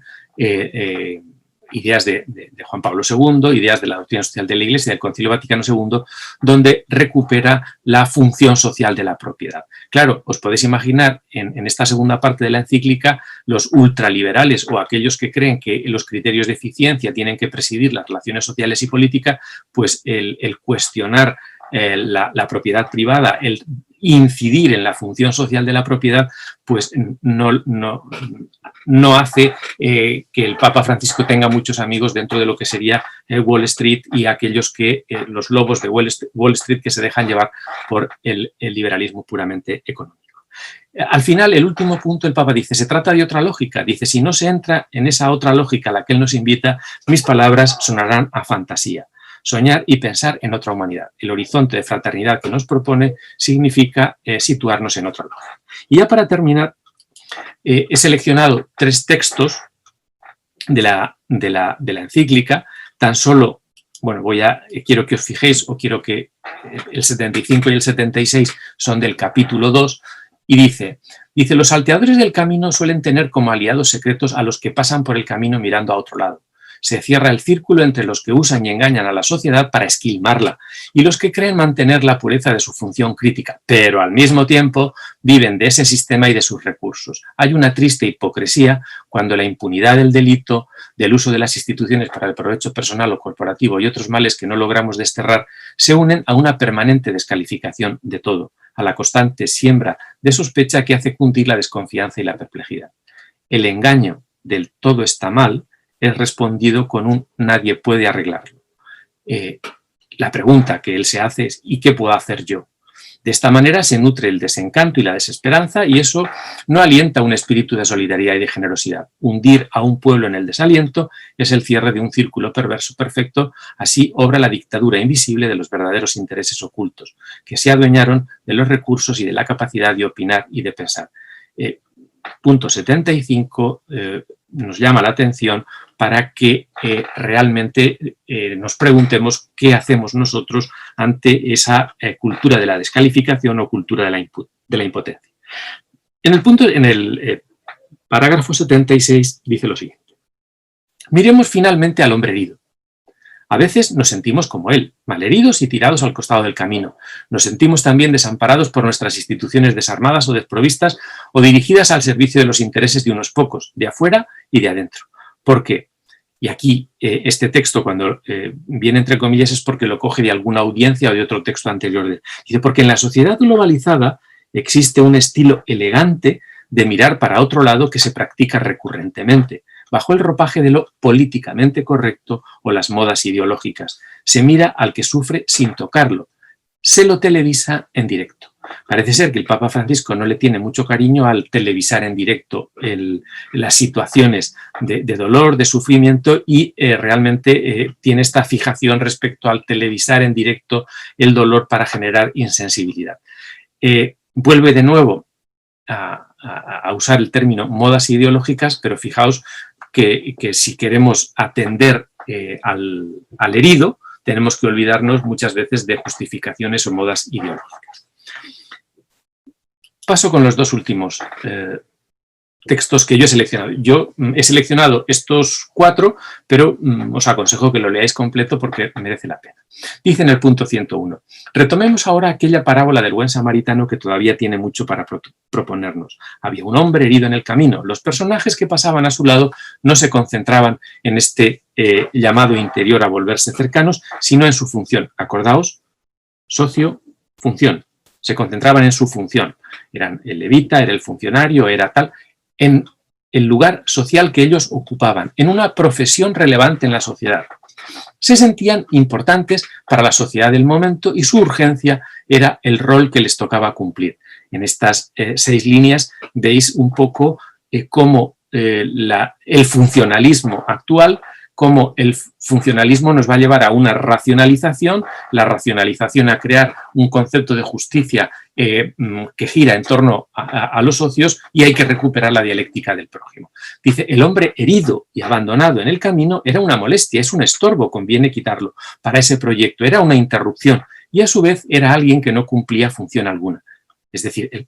ideas de Juan Pablo II, ideas de la doctrina social de la Iglesia, del Concilio Vaticano II, donde recupera la función social de la propiedad. Claro, os podéis imaginar en esta segunda parte de la encíclica los ultraliberales o aquellos que creen que los criterios de eficiencia tienen que presidir las relaciones sociales y políticas, pues el cuestionar la propiedad privada, el incidir en la función social de la propiedad, pues no hace que el Papa Francisco tenga muchos amigos dentro de lo que sería Wall Street y aquellos que, los lobos de Wall Street que se dejan llevar por el liberalismo puramente económico. Al final, el último punto, el Papa dice, se trata de otra lógica. Dice, si no se entra en esa otra lógica a la que él nos invita, mis palabras sonarán a fantasía. Soñar y pensar en otra humanidad. El horizonte de fraternidad que nos propone significa situarnos en otro lugar. Y ya para terminar, he seleccionado 3 textos de la encíclica, tan solo, quiero que os fijéis, o quiero que el 75 y el 76 son del capítulo 2, y dice, los salteadores del camino suelen tener como aliados secretos a los que pasan por el camino mirando a otro lado. Se cierra el círculo entre los que usan y engañan a la sociedad para esquilmarla y los que creen mantener la pureza de su función crítica, pero al mismo tiempo viven de ese sistema y de sus recursos. Hay una triste hipocresía cuando la impunidad del delito, del uso de las instituciones para el provecho personal o corporativo y otros males que no logramos desterrar se unen a una permanente descalificación de todo, a la constante siembra de sospecha que hace cundir la desconfianza y la perplejidad. El engaño del todo está mal es respondido con un nadie puede arreglarlo. La pregunta que él se hace es ¿y qué puedo hacer yo? De esta manera se nutre el desencanto y la desesperanza y eso no alienta un espíritu de solidaridad y de generosidad. Hundir a un pueblo en el desaliento es el cierre de un círculo perverso perfecto, así obra la dictadura invisible de los verdaderos intereses ocultos, que se adueñaron de los recursos y de la capacidad de opinar y de pensar. Punto 75 nos llama la atención para que realmente nos preguntemos qué hacemos nosotros ante esa cultura de la descalificación o cultura de la impotencia. En el parágrafo 76 dice lo siguiente. Miremos finalmente al hombre herido. A veces nos sentimos como él, malheridos y tirados al costado del camino. Nos sentimos también desamparados por nuestras instituciones desarmadas o desprovistas o dirigidas al servicio de los intereses de unos pocos, de afuera y de adentro. Porque, y aquí este texto cuando viene entre comillas es porque lo coge de alguna audiencia o de otro texto anterior. Dice, porque en la sociedad globalizada existe un estilo elegante de mirar para otro lado que se practica recurrentemente, bajo el ropaje de lo políticamente correcto o las modas ideológicas. Se mira al que sufre sin tocarlo. Se lo televisa en directo. Parece ser que el Papa Francisco no le tiene mucho cariño al televisar en directo las situaciones de dolor, de sufrimiento y realmente tiene esta fijación respecto al televisar en directo el dolor para generar insensibilidad. Vuelve de nuevo a usar el término modas ideológicas, pero fijaos que si queremos atender al herido, tenemos que olvidarnos muchas veces de justificaciones o modas ideológicas. Paso con los dos últimos textos que yo he seleccionado. Yo he seleccionado estos 4, pero os aconsejo que lo leáis completo porque merece la pena. Dice en el punto 101, retomemos ahora aquella parábola del buen samaritano que todavía tiene mucho para proponernos. Había un hombre herido en el camino. Los personajes que pasaban a su lado no se concentraban en este llamado interior a volverse cercanos, sino en su función. Acordaos, socio, función. Se concentraban en su función. Eran el levita, era el funcionario, era tal, en el lugar social que ellos ocupaban, en una profesión relevante en la sociedad. Se sentían importantes para la sociedad del momento y su urgencia era el rol que les tocaba cumplir. En estas 6 líneas veis un poco cómo el funcionalismo actual, cómo el funcionalismo nos va a llevar a una racionalización, la racionalización a crear un concepto de justicia que gira en torno a los socios y hay que recuperar la dialéctica del prójimo. Dice, el hombre herido y abandonado en el camino era una molestia, es un estorbo, conviene quitarlo para ese proyecto, era una interrupción y a su vez era alguien que no cumplía función alguna. Es decir, el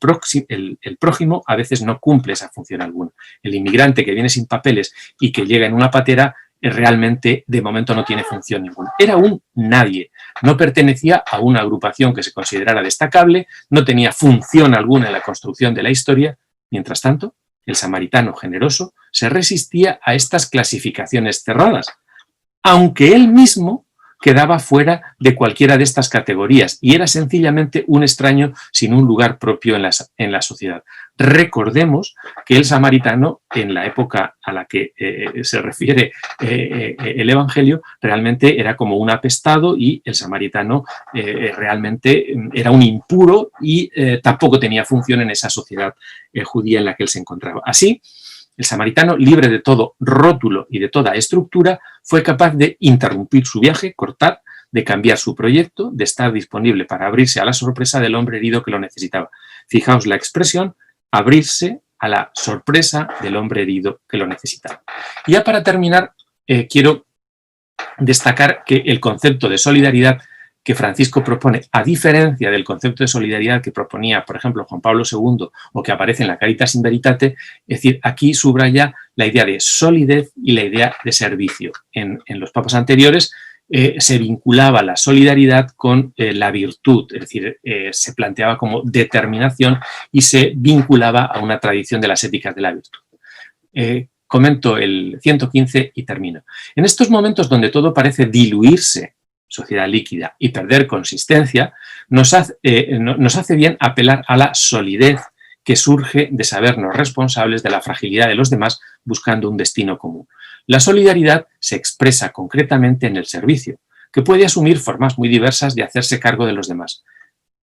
prójimo a veces no cumple esa función alguna. El inmigrante que viene sin papeles y que llega en una patera realmente de momento no tiene función ninguna. Era un nadie, no pertenecía a una agrupación que se considerara destacable, no tenía función alguna en la construcción de la historia. Mientras tanto, el samaritano generoso se resistía a estas clasificaciones cerradas, aunque él mismo quedaba fuera de cualquiera de estas categorías y era sencillamente un extraño sin un lugar propio en la sociedad. Recordemos que el samaritano, en la época a la que se refiere el Evangelio, realmente era como un apestado y el samaritano realmente era un impuro y tampoco tenía función en esa sociedad judía en la que él se encontraba. Así, el samaritano, libre de todo rótulo y de toda estructura, fue capaz de interrumpir su viaje, cortar, de cambiar su proyecto, de estar disponible para abrirse a la sorpresa del hombre herido que lo necesitaba. Fijaos la expresión, abrirse a la sorpresa del hombre herido que lo necesitaba. Y ya para terminar, quiero destacar que el concepto de solidaridad que Francisco propone, a diferencia del concepto de solidaridad que proponía, por ejemplo, Juan Pablo II o que aparece en la Caritas in Veritate, es decir, aquí subraya la idea de solidez y la idea de servicio. En los papas anteriores se vinculaba la solidaridad con la virtud, es decir, se planteaba como determinación y se vinculaba a una tradición de las éticas de la virtud. Comento el 115 y termino. En estos momentos donde todo parece diluirse, sociedad líquida, y perder consistencia, nos hace bien apelar a la solidez que surge de sabernos responsables de la fragilidad de los demás buscando un destino común. La solidaridad se expresa concretamente en el servicio, que puede asumir formas muy diversas de hacerse cargo de los demás.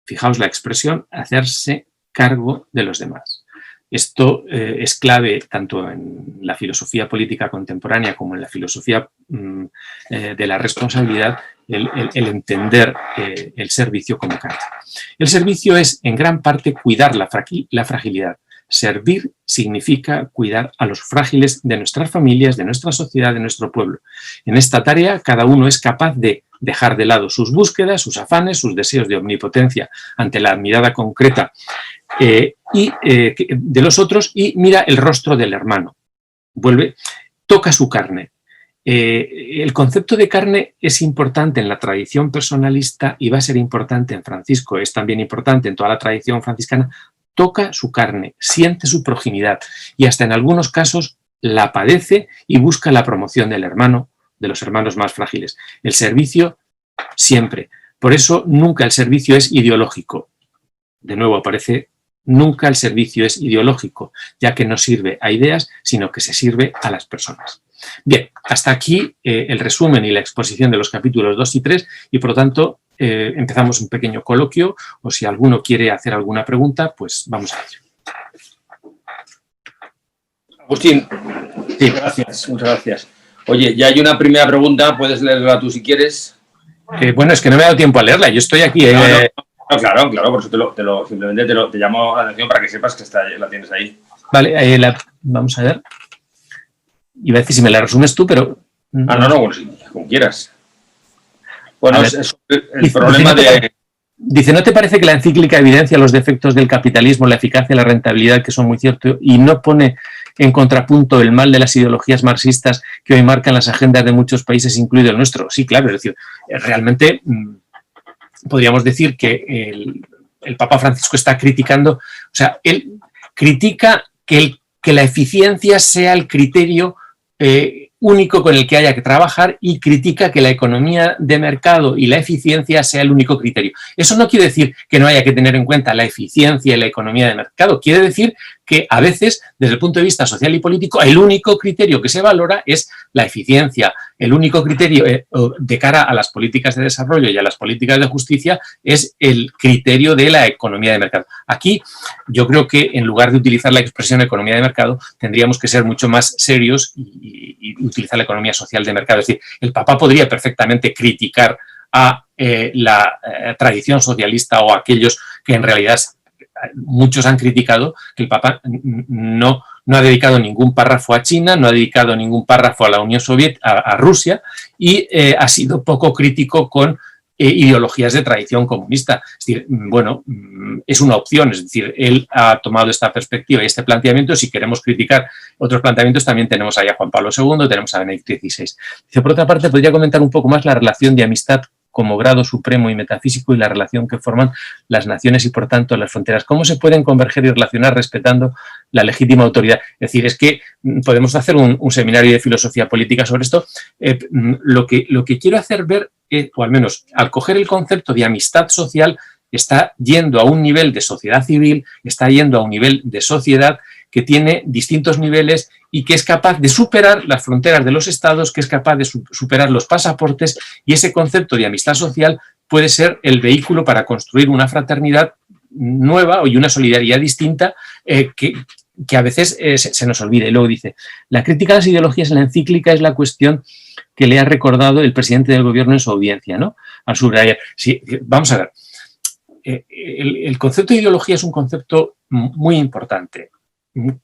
Fijaos la expresión, hacerse cargo de los demás. Esto es clave tanto en la filosofía política contemporánea como en la filosofía de la responsabilidad, el entender el servicio como Kant. El servicio es, en gran parte, cuidar la fragilidad. Servir significa cuidar a los frágiles de nuestras familias, de nuestra sociedad, de nuestro pueblo. En esta tarea, cada uno es capaz de dejar de lado sus búsquedas, sus afanes, sus deseos de omnipotencia ante la mirada concreta de los otros y mira el rostro del hermano. Toca su carne. El concepto de carne es importante en la tradición personalista y va a ser importante en Francisco, es también importante en toda la tradición franciscana. Toca su carne, siente su proximidad y hasta en algunos casos la padece y busca la promoción del hermano, de los hermanos más frágiles. El servicio siempre. Por eso nunca el servicio es ideológico. De nuevo aparece, nunca el servicio es ideológico, ya que no sirve a ideas, sino que se sirve a las personas. Bien, hasta aquí el resumen y la exposición de los capítulos 2 y 3 y por lo tanto empezamos un pequeño coloquio o si alguno quiere hacer alguna pregunta, pues vamos a ello. Agustín, sí, gracias, muchas gracias. Oye, ya hay una primera pregunta, puedes leerla tú si quieres. Bueno, es que no me ha dado tiempo a leerla, yo estoy aquí. No, claro, por eso simplemente te llamo la atención para que sepas que la tienes ahí. Vale, vamos a ver. Iba a decir si me la resumes tú, pero... No, bueno, sí, como quieras. Bueno, es el problema de... Dice, ¿no te parece que la encíclica evidencia los defectos del capitalismo, la eficacia y la rentabilidad, que son muy ciertos, y no pone en contrapunto el mal de las ideologías marxistas que hoy marcan las agendas de muchos países, incluido el nuestro? Sí, claro, es decir, realmente podríamos decir que el Papa Francisco está criticando, o sea, él critica que la eficiencia sea el criterio único con el que haya que trabajar y critica que la economía de mercado y la eficiencia sea el único criterio. Eso no quiere decir que no haya que tener en cuenta la eficiencia y la economía de mercado, quiere decir que a veces, desde el punto de vista social y político, el único criterio que se valora es la eficiencia, el único criterio de cara a las políticas de desarrollo y a las políticas de justicia es el criterio de la economía de mercado. Aquí yo creo que en lugar de utilizar la expresión economía de mercado, tendríamos que ser mucho más serios y utilizar la economía social de mercado. Es decir, el Papa podría perfectamente criticar a la tradición socialista o a aquellos que en realidad muchos han criticado que el Papa no ha dedicado ningún párrafo a China, no ha dedicado ningún párrafo a la Unión Soviética, a Rusia, y ha sido poco crítico con ideologías de tradición comunista. Es decir, bueno, es una opción, es decir, él ha tomado esta perspectiva y este planteamiento. Si queremos criticar otros planteamientos, también tenemos ahí a Juan Pablo II, tenemos a Benedicto XVI. Dice, por otra parte, podría comentar un poco más la relación de amistad como grado supremo y metafísico y la relación que forman las naciones y, por tanto, las fronteras. ¿Cómo se pueden converger y relacionar respetando la legítima autoridad? Es decir, es que podemos hacer un seminario de filosofía política sobre esto. Lo que quiero hacer ver, o al menos al coger el concepto de amistad social, está yendo a un nivel de sociedad civil, está yendo a un nivel de sociedad que tiene distintos niveles y que es capaz de superar las fronteras de los estados, que es capaz de superar los pasaportes, y ese concepto de amistad social puede ser el vehículo para construir una fraternidad nueva y una solidaridad distinta que a veces se nos olvida. Y luego dice, la crítica a las ideologías en la encíclica es la cuestión que le ha recordado el presidente del gobierno en su audiencia, ¿no? Al subrayar. Sí, vamos a ver. El concepto de ideología es un concepto muy importante.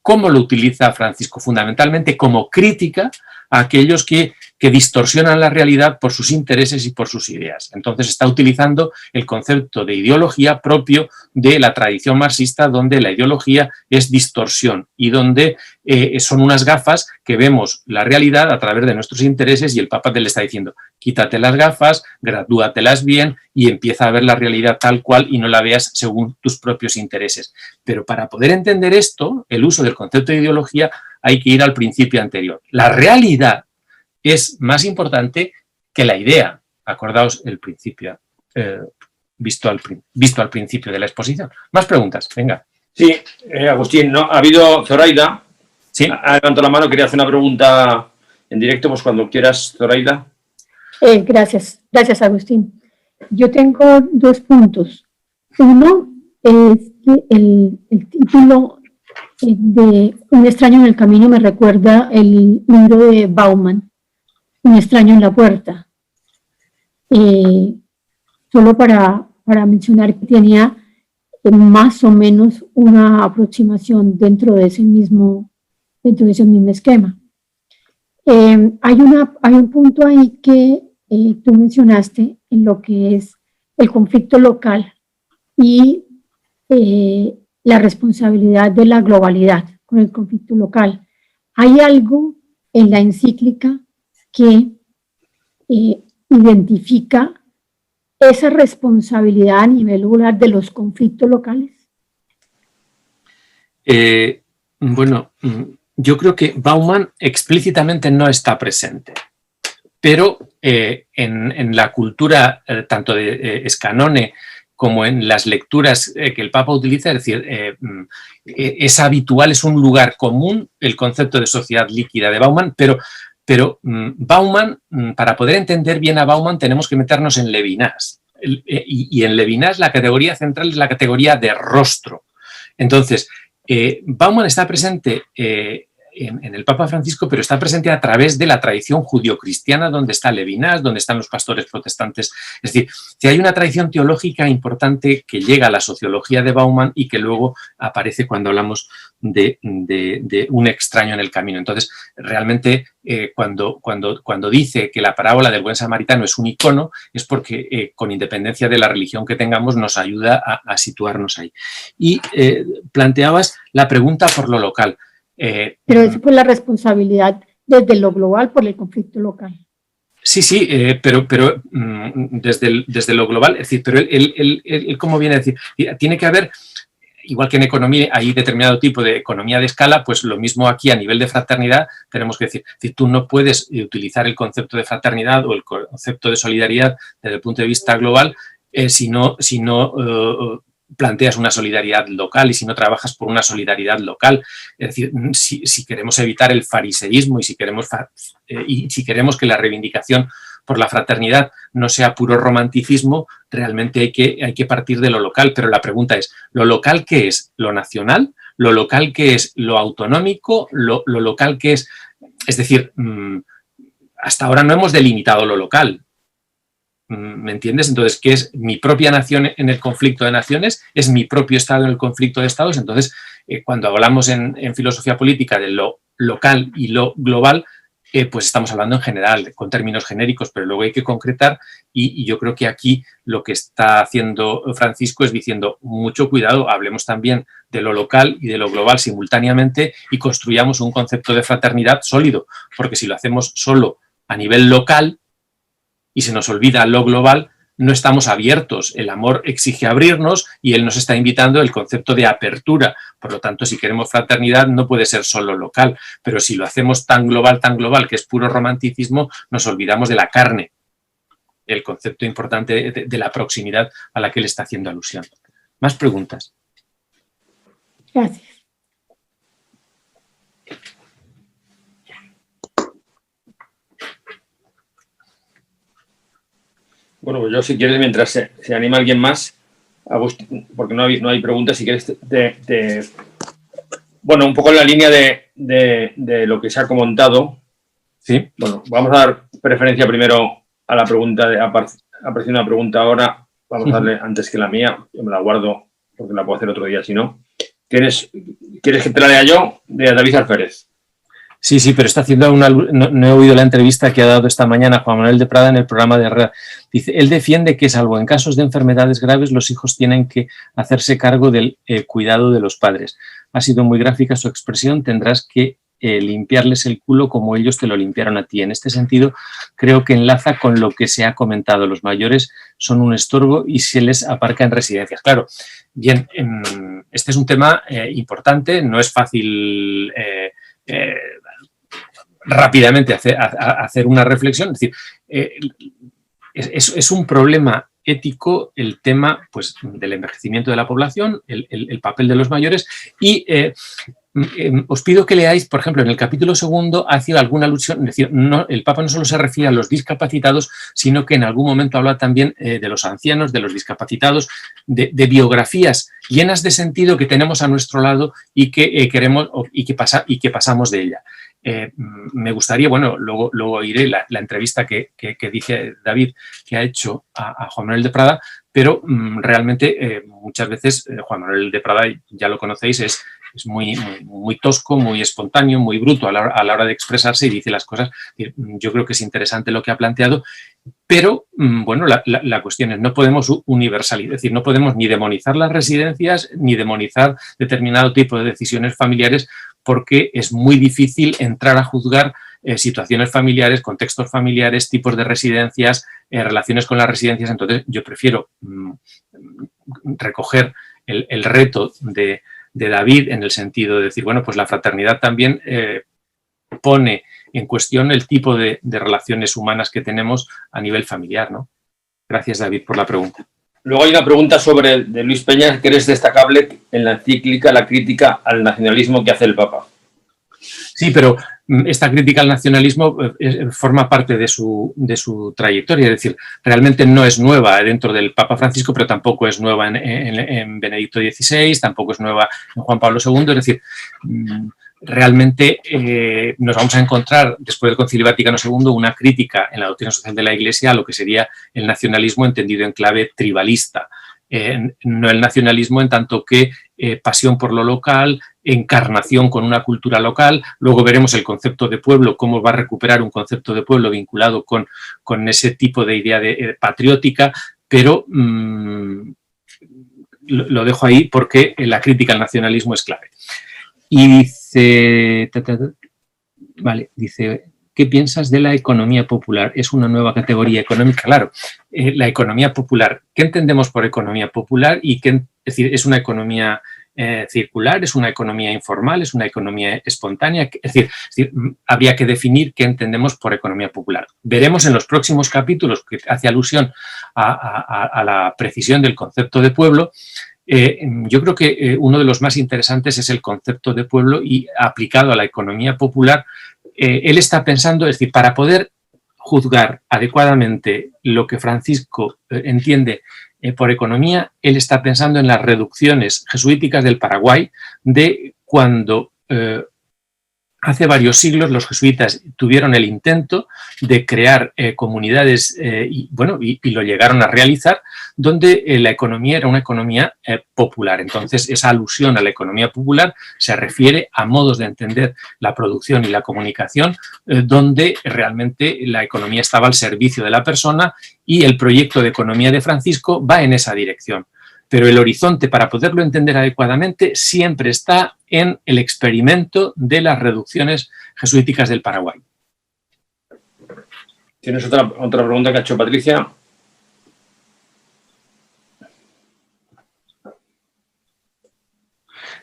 ¿Cómo lo utiliza Francisco? Fundamentalmente como crítica a aquellos que que distorsionan la realidad por sus intereses y por sus ideas. Entonces está utilizando el concepto de ideología propio de la tradición marxista, donde la ideología es distorsión y donde son unas gafas que vemos la realidad a través de nuestros intereses, y el Papa te le está diciendo: quítate las gafas, gradúatelas bien y empieza a ver la realidad tal cual y no la veas según tus propios intereses. Pero para poder entender esto, el uso del concepto de ideología, hay que ir al principio anterior. La realidad es más importante que la idea. Acordaos el principio, visto al principio de la exposición. Más preguntas, venga. Sí, Agustín, ¿no? Ha habido Zoraida. Sí. Ha levantado la mano, quería hacer una pregunta en directo, pues cuando quieras, Zoraida. Gracias, Agustín. Yo tengo 2 puntos. Uno es que el título de Un extraño en el camino me recuerda el libro de Bauman, Un extraño en la puerta. Solo para mencionar que tenía más o menos una aproximación dentro de ese mismo esquema. Hay un punto ahí que tú mencionaste en lo que es el conflicto local y la responsabilidad de la globalidad con el conflicto local. Hay algo en la encíclica que identifica esa responsabilidad a nivel global de los conflictos locales. Bueno, yo creo que Bauman explícitamente no está presente, pero en la cultura tanto de Scannone como en las lecturas que el Papa utiliza, es decir, es habitual, es un lugar común el concepto de sociedad líquida de Bauman, pero Bauman, para poder entender bien a Bauman, tenemos que meternos en Levinas. Y en Levinas la categoría central es la categoría de rostro. Entonces, Bauman está presente en el Papa Francisco, pero está presente a través de la tradición judio-cristiana, donde está Levinas, donde están los pastores protestantes. Es decir, si hay una tradición teológica importante que llega a la sociología de Bauman y que luego aparece cuando hablamos de un extraño en el camino. Entonces, realmente, cuando dice que la parábola del buen samaritano es un icono, es porque, con independencia de la religión que tengamos, nos ayuda a situarnos ahí. Y planteabas la pregunta por lo local. Pero es por la responsabilidad desde lo global por el conflicto local. Sí, pero desde lo global, es decir, pero él ¿cómo viene a decir? Tiene que haber, igual que en economía hay determinado tipo de economía de escala, pues lo mismo aquí a nivel de fraternidad tenemos que decir, tú no puedes utilizar el concepto de fraternidad o el concepto de solidaridad desde el punto de vista global si no planteas una solidaridad local y si no trabajas por una solidaridad local. Es decir, si queremos evitar el fariseísmo y si queremos que la reivindicación por la fraternidad no sea puro romanticismo, realmente hay que partir de lo local. Pero la pregunta es, ¿lo local qué es? ¿Lo nacional? ¿Lo local qué es? ¿Lo autonómico? ¿Lo local qué es? Es decir, hasta ahora no hemos delimitado lo local. ¿Me entiendes? Entonces, ¿qué es mi propia nación en el conflicto de naciones? ¿Es mi propio Estado en el conflicto de Estados? Entonces, cuando hablamos en filosofía política de lo local y lo global, pues estamos hablando en general, con términos genéricos, pero luego hay que concretar y yo creo que aquí lo que está haciendo Francisco es diciendo mucho cuidado, hablemos también de lo local y de lo global simultáneamente y construyamos un concepto de fraternidad sólido, porque si lo hacemos solo a nivel local, y se nos olvida lo global, no estamos abiertos. El amor exige abrirnos y él nos está invitando el concepto de apertura. Por lo tanto, si queremos fraternidad, no puede ser solo local. Pero si lo hacemos tan global, que es puro romanticismo, nos olvidamos de la carne, el concepto importante de la proximidad a la que él está haciendo alusión. ¿Más preguntas? Gracias. Bueno, pues yo si quieres, mientras se anima alguien más, Agustín, porque no hay preguntas, si quieres bueno, un poco en la línea de lo que se ha comentado. Sí. Bueno, vamos a dar preferencia primero a la pregunta, apareció una pregunta ahora, vamos a darle antes que la mía, yo me la guardo porque la puedo hacer otro día si no. ¿Quieres que te la lea yo? De David Alférez. Sí, sí, pero está haciendo no he oído la entrevista que ha dado esta mañana Juan Manuel de Prada en el programa de Herrera. Dice, él defiende que salvo en casos de enfermedades graves los hijos tienen que hacerse cargo del cuidado de los padres. Ha sido muy gráfica su expresión, tendrás que limpiarles el culo como ellos te lo limpiaron a ti. En este sentido, creo que enlaza con lo que se ha comentado. Los mayores son un estorbo y se les aparca en residencias. Claro, bien, este es un tema importante, no es fácil rápidamente hacer una reflexión. Es decir, es un problema ético el tema pues, del envejecimiento de la población, el papel de los mayores y os pido que leáis, por ejemplo, en el capítulo 2 hace alguna alusión, es decir, el Papa no solo se refiere a los discapacitados, sino que en algún momento habla también de los ancianos, de los discapacitados, de biografías llenas de sentido que tenemos a nuestro lado y que queremos y que pasamos de ella. Me gustaría, bueno, luego oiré la entrevista que dice David que ha hecho a Juan Manuel de Prada, pero realmente muchas veces Juan Manuel de Prada, ya lo conocéis, es muy tosco, muy espontáneo, muy bruto a la hora de expresarse y dice las cosas. Yo creo que es interesante lo que ha planteado, pero bueno, la cuestión es no podemos universalizar, es decir, no podemos ni demonizar las residencias ni demonizar determinado tipo de decisiones familiares porque es muy difícil entrar a juzgar situaciones familiares, contextos familiares, tipos de residencias, relaciones con las residencias. Entonces yo prefiero recoger el reto de David en el sentido de decir, bueno, pues la fraternidad también pone en cuestión el tipo de relaciones humanas que tenemos a nivel familiar, ¿no? Gracias, David, por la pregunta. Luego hay una pregunta de Luis Peña, que es destacable en la encíclica la crítica al nacionalismo que hace el Papa. Sí, pero esta crítica al nacionalismo forma parte de su trayectoria, es decir, realmente no es nueva dentro del Papa Francisco, pero tampoco es nueva en Benedicto XVI, tampoco es nueva en Juan Pablo II, es decir, realmente nos vamos a encontrar después del Concilio Vaticano II una crítica en la doctrina social de la Iglesia a lo que sería el nacionalismo entendido en clave tribalista. No el nacionalismo en tanto que pasión por lo local, encarnación con una cultura local. Luego veremos el concepto de pueblo, cómo va a recuperar un concepto de pueblo vinculado con ese tipo de idea patriótica, pero lo dejo ahí porque la crítica al nacionalismo es clave. Y dice, dice, ¿qué piensas de la economía popular? ¿Es una nueva categoría económica? Claro, la economía popular, ¿qué entendemos por economía popular? Es decir, ¿es una economía circular? ¿Es una economía informal? ¿Es una economía espontánea? Es decir, habría que definir qué entendemos por economía popular. Veremos en los próximos capítulos, que hace alusión a la precisión del concepto de pueblo. Yo creo que uno de los más interesantes es el concepto de pueblo y aplicado a la economía popular. Él está pensando, es decir, para poder juzgar adecuadamente lo que Francisco entiende por economía, él está pensando en las reducciones jesuíticas del Paraguay de cuando hace varios siglos los jesuitas tuvieron el intento de crear comunidades y lo llegaron a realizar, donde la economía era una economía popular. Entonces, esa alusión a la economía popular se refiere a modos de entender la producción y la comunicación, donde realmente la economía estaba al servicio de la persona y el proyecto de economía de Francisco va en esa dirección. Pero el horizonte, para poderlo entender adecuadamente, siempre está en el experimento de las reducciones jesuíticas del Paraguay. ¿Tienes otra pregunta que ha hecho Patricia?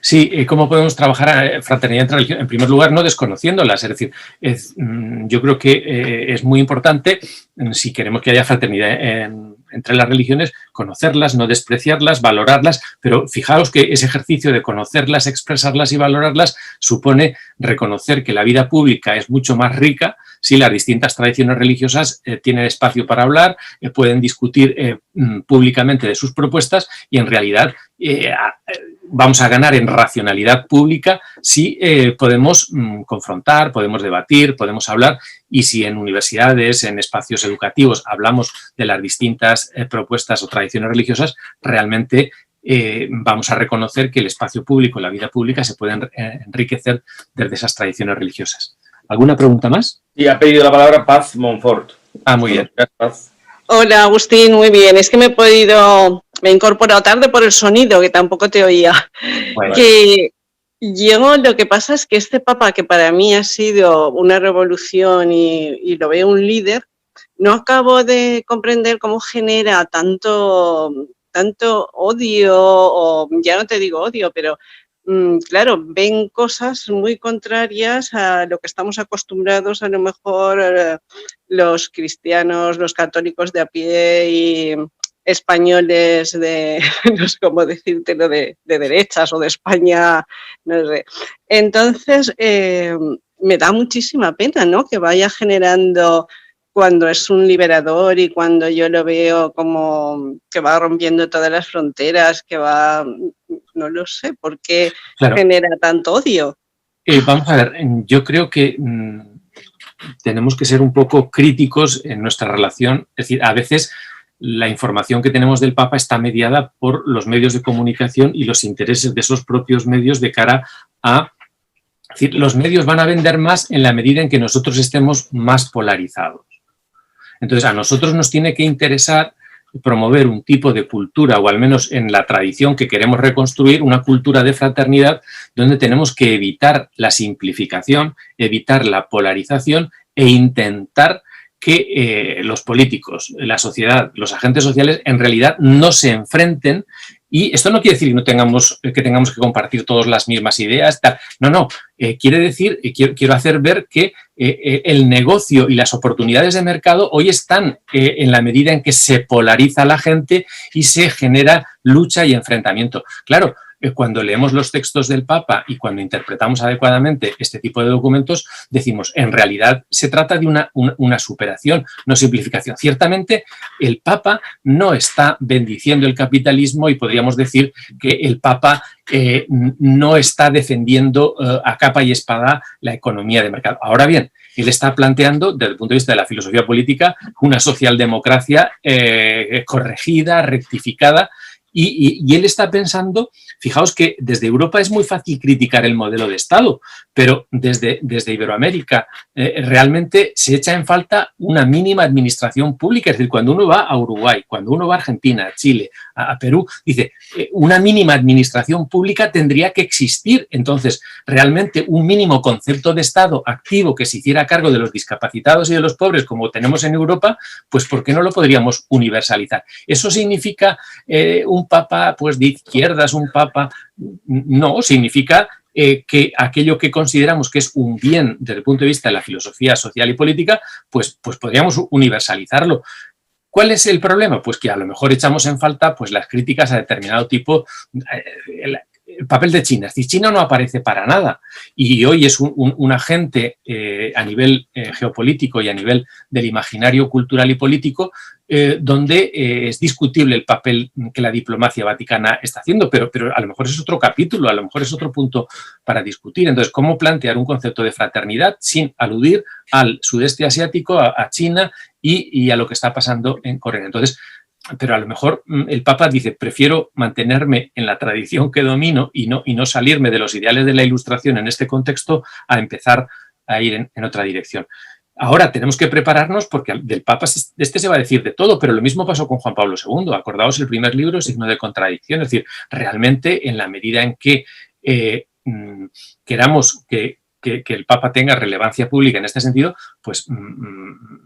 Sí, ¿cómo podemos trabajar fraternidad entre religiones? En primer lugar, no desconociéndolas, es decir, yo creo que es muy importante, si queremos que haya fraternidad entre las religiones, conocerlas, no despreciarlas, valorarlas, pero fijaos que ese ejercicio de conocerlas, expresarlas y valorarlas supone reconocer que la vida pública es mucho más rica si las distintas tradiciones religiosas tienen espacio para hablar, pueden discutir públicamente de sus propuestas y en realidad vamos a ganar en racionalidad pública si podemos confrontar, podemos debatir, podemos hablar, y si en universidades, en espacios educativos hablamos de las distintas propuestas o tradiciones religiosas, realmente vamos a reconocer que el espacio público, la vida pública, se puede enriquecer desde esas tradiciones religiosas. ¿Alguna pregunta más? Y ha pedido la palabra Paz Monfort. Ah, muy bien. Paz. Hola, Agustín, muy bien. Es que me he incorporado tarde por el sonido, que tampoco te oía. Bueno. Que yo, lo que pasa es que este Papa, que para mí ha sido una revolución y lo veo un líder, no acabo de comprender cómo genera tanto odio, o ya no te digo odio, pero claro, ven cosas muy contrarias a lo que estamos acostumbrados, a lo mejor los cristianos, los católicos de a pie y españoles de, no sé cómo decírtelo, de derechas o de España, no sé. Entonces, me da muchísima pena, ¿no?, que vaya generando, cuando es un liberador y cuando yo lo veo como que va rompiendo todas las fronteras, que va, no lo sé, ¿por qué genera tanto odio? Vamos a ver, yo creo que tenemos que ser un poco críticos en nuestra relación. Es decir, a veces la información que tenemos del Papa está mediada por los medios de comunicación y los intereses de esos propios medios de cara a... Es decir, los medios van a vender más en la medida en que nosotros estemos más polarizados. Entonces, a nosotros nos tiene que interesar promover un tipo de cultura, o al menos en la tradición que queremos reconstruir, una cultura de fraternidad donde tenemos que evitar la simplificación, evitar la polarización e intentar que los políticos, la sociedad, los agentes sociales en realidad no se enfrenten. Y esto no quiere decir que no tengamos que compartir todas las mismas ideas, tal. No, quiere decir, quiero hacer ver que el negocio y las oportunidades de mercado hoy están en la medida en que se polariza la gente y se genera lucha y enfrentamiento. Claro, cuando leemos los textos del Papa y cuando interpretamos adecuadamente este tipo de documentos, decimos, en realidad se trata de una superación, no simplificación. Ciertamente, el Papa no está bendiciendo el capitalismo y podríamos decir que el Papa no está defendiendo a capa y espada la economía de mercado. Ahora bien, él está planteando, desde el punto de vista de la filosofía política, una socialdemocracia corregida, rectificada, y él está pensando, fijaos que desde Europa es muy fácil criticar el modelo de Estado, pero desde Iberoamérica realmente se echa en falta una mínima administración pública. Es decir, cuando uno va a Uruguay, cuando uno va a Argentina, a Chile, a Perú, dice, una mínima administración pública tendría que existir. Entonces, realmente un mínimo concepto de Estado activo que se hiciera cargo de los discapacitados y de los pobres, como tenemos en Europa, pues ¿por qué no lo podríamos universalizar? Eso significa un papa pues de izquierdas, un papa... No, significa que aquello que consideramos que es un bien desde el punto de vista de la filosofía social y política, pues podríamos universalizarlo. ¿Cuál es el problema? Pues que a lo mejor echamos en falta pues las críticas a determinado tipo... El papel de China. Es decir, China no aparece para nada y hoy es un agente a nivel geopolítico y a nivel del imaginario cultural y político donde es discutible el papel que la diplomacia vaticana está haciendo, pero a lo mejor es otro capítulo, a lo mejor es otro punto para discutir. Entonces, ¿cómo plantear un concepto de fraternidad sin aludir al sudeste asiático, a China y a lo que está pasando en Corea? Entonces, pero a lo mejor el Papa dice, prefiero mantenerme en la tradición que domino y no salirme de los ideales de la Ilustración en este contexto a empezar a ir en otra dirección. Ahora tenemos que prepararnos porque del Papa se va a decir de todo, pero lo mismo pasó con Juan Pablo II. Acordaos el primer libro, Signo de Contradicción. Es decir, realmente en la medida en que queramos que el Papa tenga relevancia pública en este sentido, pues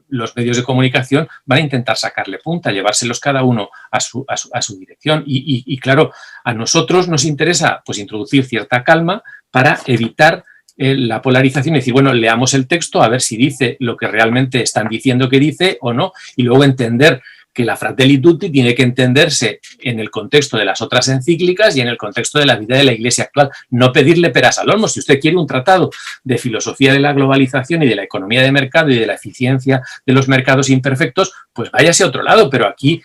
los medios de comunicación van a intentar sacarle punta, llevárselos cada uno a su dirección. Y claro, a nosotros nos interesa pues introducir cierta calma para evitar la polarización y decir, bueno, leamos el texto a ver si dice lo que realmente están diciendo que dice o no, y luego entender que la Fratelli Tutti tiene que entenderse en el contexto de las otras encíclicas y en el contexto de la vida de la Iglesia actual. No pedirle peras al olmo. Si usted quiere un tratado de filosofía de la globalización y de la economía de mercado y de la eficiencia de los mercados imperfectos, pues váyase a otro lado, pero aquí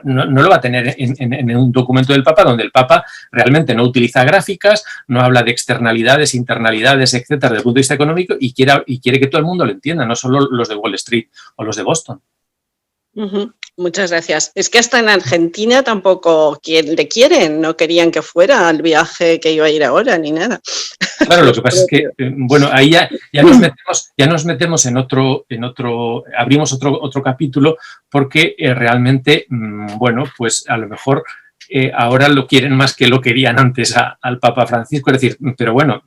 no lo va a tener en un documento del Papa, donde el Papa realmente no utiliza gráficas, no habla de externalidades, internalidades, etcétera, desde el punto de vista económico y quiere que todo el mundo lo entienda, no solo los de Wall Street o los de Boston. Muchas gracias. Es que hasta en Argentina tampoco le quieren, no querían que fuera al viaje que iba a ir ahora ni nada. Claro, lo que pasa es que, bueno, ahí ya nos metemos en otro, abrimos otro capítulo porque realmente, bueno, pues a lo mejor ahora lo quieren más que lo querían antes al Papa Francisco, es decir, pero bueno,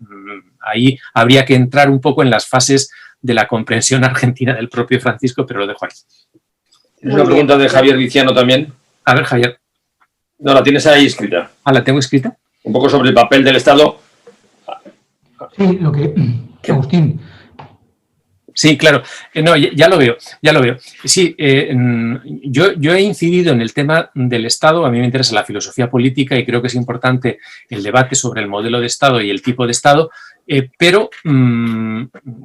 ahí habría que entrar un poco en las fases de la comprensión argentina del propio Francisco, pero lo dejo ahí. ¿Tienes una pregunta de Javier Viciano también? A ver, Javier. No, la tienes ahí escrita. Ah, ¿la tengo escrita? Un poco sobre el papel del Estado. Sí, lo que... Agustín. Sí, claro. No, ya lo veo. Sí, yo he incidido en el tema del Estado. A mí me interesa la filosofía política y creo que es importante el debate sobre el modelo de Estado y el tipo de Estado, pero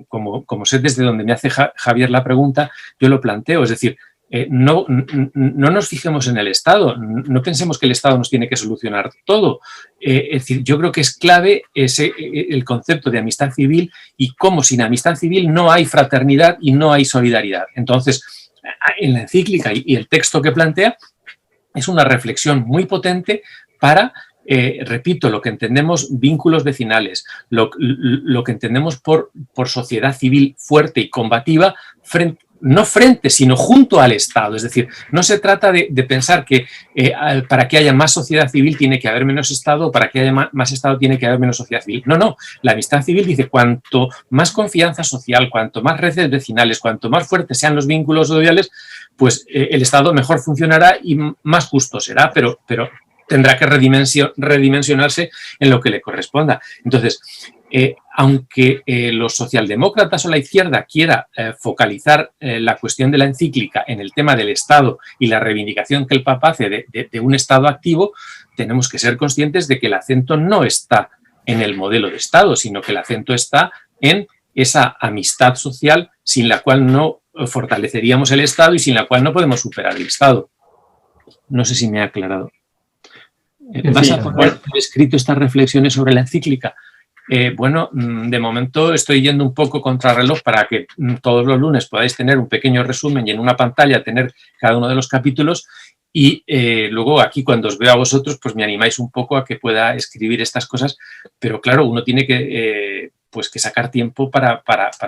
como sé desde donde me hace Javier la pregunta, yo lo planteo. Es decir, no nos fijemos en el Estado, no pensemos que el Estado nos tiene que solucionar todo. Es decir, yo creo que es clave el concepto de amistad civil y cómo sin amistad civil no hay fraternidad y no hay solidaridad. Entonces, en la encíclica y el texto que plantea es una reflexión muy potente para, repito, lo que entendemos vínculos vecinales, lo que entendemos por sociedad civil fuerte y combativa no frente, sino junto al Estado. Es decir, no se trata de pensar que para que haya más sociedad civil tiene que haber menos Estado, o para que haya más Estado tiene que haber menos sociedad civil. No. La amistad civil dice cuanto más confianza social, cuanto más redes vecinales, cuanto más fuertes sean los vínculos sociales, pues el Estado mejor funcionará y más justo será, pero tendrá que redimensionarse en lo que le corresponda. Entonces, aunque los socialdemócratas o la izquierda quiera focalizar la cuestión de la encíclica en el tema del Estado y la reivindicación que el Papa hace de un Estado activo, tenemos que ser conscientes de que el acento no está en el modelo de Estado, sino que el acento está en esa amistad social sin la cual no fortaleceríamos el Estado y sin la cual no podemos superar el Estado. No sé si me ha aclarado. ¿Vas a poner por escrito estas reflexiones sobre la encíclica? Bueno, de momento estoy yendo un poco contrarreloj para que todos los lunes podáis tener un pequeño resumen y en una pantalla tener cada uno de los capítulos y luego aquí cuando os veo a vosotros pues me animáis un poco a que pueda escribir estas cosas, pero claro, uno tiene que sacar tiempo para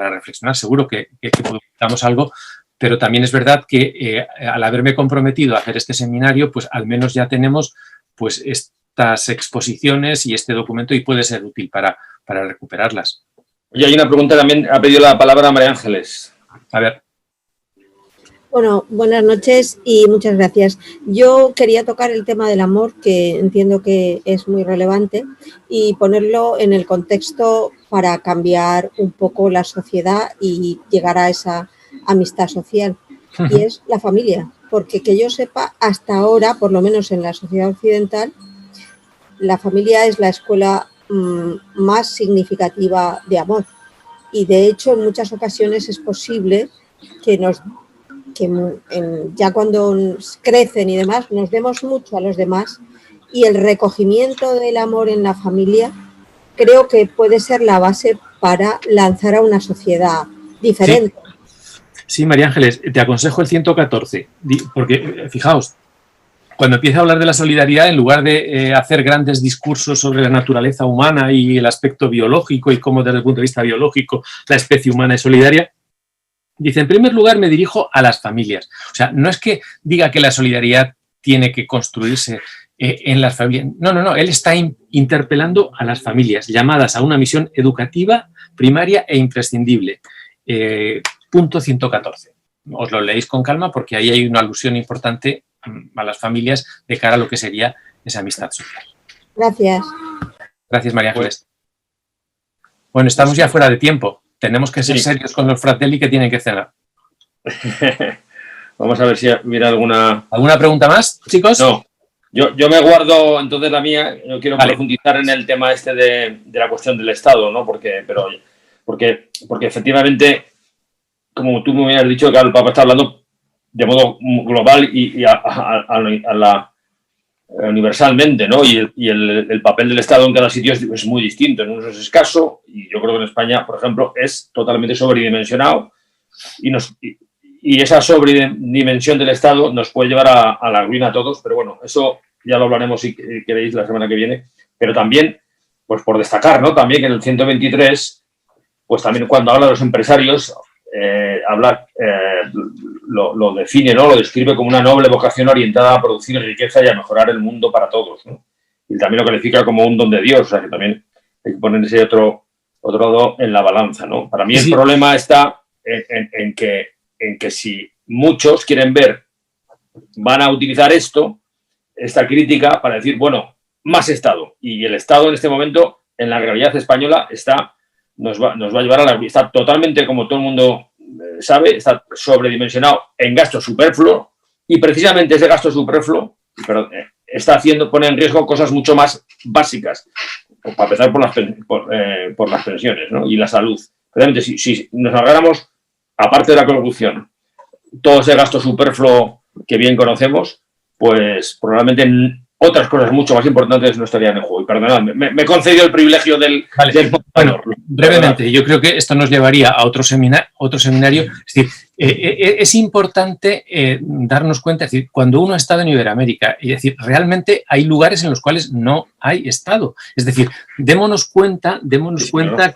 reflexionar. Seguro que publicamos algo, pero también es verdad que al haberme comprometido a hacer este seminario, pues al menos ya tenemos pues estas exposiciones y este documento y puede ser útil para recuperarlas. Oye, hay una pregunta también, ha pedido la palabra María Ángeles. A ver. Bueno, buenas noches y muchas gracias. Yo quería tocar el tema del amor, que entiendo que es muy relevante, y ponerlo en el contexto para cambiar un poco la sociedad y llegar a esa amistad social, y es la familia. Porque que yo sepa, hasta ahora, por lo menos en la sociedad occidental, la familia es la escuela más significativa de amor. Y de hecho, en muchas ocasiones es posible que ya cuando crecen y demás, nos demos mucho a los demás y el recogimiento del amor en la familia creo que puede ser la base para lanzar a una sociedad diferente. Sí, María Ángeles, te aconsejo el 114, porque fijaos, cuando empieza a hablar de la solidaridad, en lugar de hacer grandes discursos sobre la naturaleza humana y el aspecto biológico y cómo desde el punto de vista biológico la especie humana es solidaria, dice, en primer lugar me dirijo a las familias. O sea, no es que diga que la solidaridad tiene que construirse en las familias. No, él está interpelando a las familias, llamadas a una misión educativa, primaria e imprescindible. Punto 114. Os lo leéis con calma porque ahí hay una alusión importante a las familias de cara a lo que sería esa amistad social. Gracias. Gracias, María Ángeles. Bueno, estamos ya fuera de tiempo. Tenemos que ser serios con los fratelli que tienen que cenar. Vamos a ver si hubiera alguna pregunta más, chicos. No. Yo me guardo entonces la mía. Yo quiero profundizar en el tema este de la cuestión del Estado, ¿no? Porque efectivamente, como tú me has dicho, claro, el Papa está hablando de modo global y universalmente, ¿no? Y el papel del Estado en cada sitio es muy distinto. En unos es escaso y yo creo que en España, por ejemplo, es totalmente sobredimensionado y y esa sobredimensión del Estado nos puede llevar a la ruina a todos, pero bueno, eso ya lo hablaremos si queréis la semana que viene. Pero también, pues por destacar, ¿no? También que en el 123, pues también cuando habla de los empresarios, lo define, ¿no? Lo describe como una noble vocación orientada a producir riqueza y a mejorar el mundo para todos, ¿no? Y también lo califica como un don de Dios, o sea que también hay que poner ese otro lado en la balanza, ¿no? Para mí el problema está en que si muchos quieren van a utilizar esta crítica para decir, bueno, más Estado. Y el Estado en este momento, en la realidad española, nos va a llevar a está totalmente, como todo el mundo sabe, está sobredimensionado en gasto superfluo, y precisamente ese gasto superfluo pone en riesgo cosas mucho más básicas, para empezar por las pensiones, ¿no? Y la salud. Realmente, si nos agarramos, aparte de la corrupción, todo ese gasto superfluo que bien conocemos, pues probablemente otras cosas mucho más importantes no estarían en juego. Y perdonad, me he concedido el privilegio del... Bueno, brevemente, yo creo que esto nos llevaría a otro seminario. Es decir, es importante darnos cuenta, es decir, cuando uno ha estado en Iberoamérica, es decir, realmente hay lugares en los cuales no hay Estado. Es decir, démonos cuenta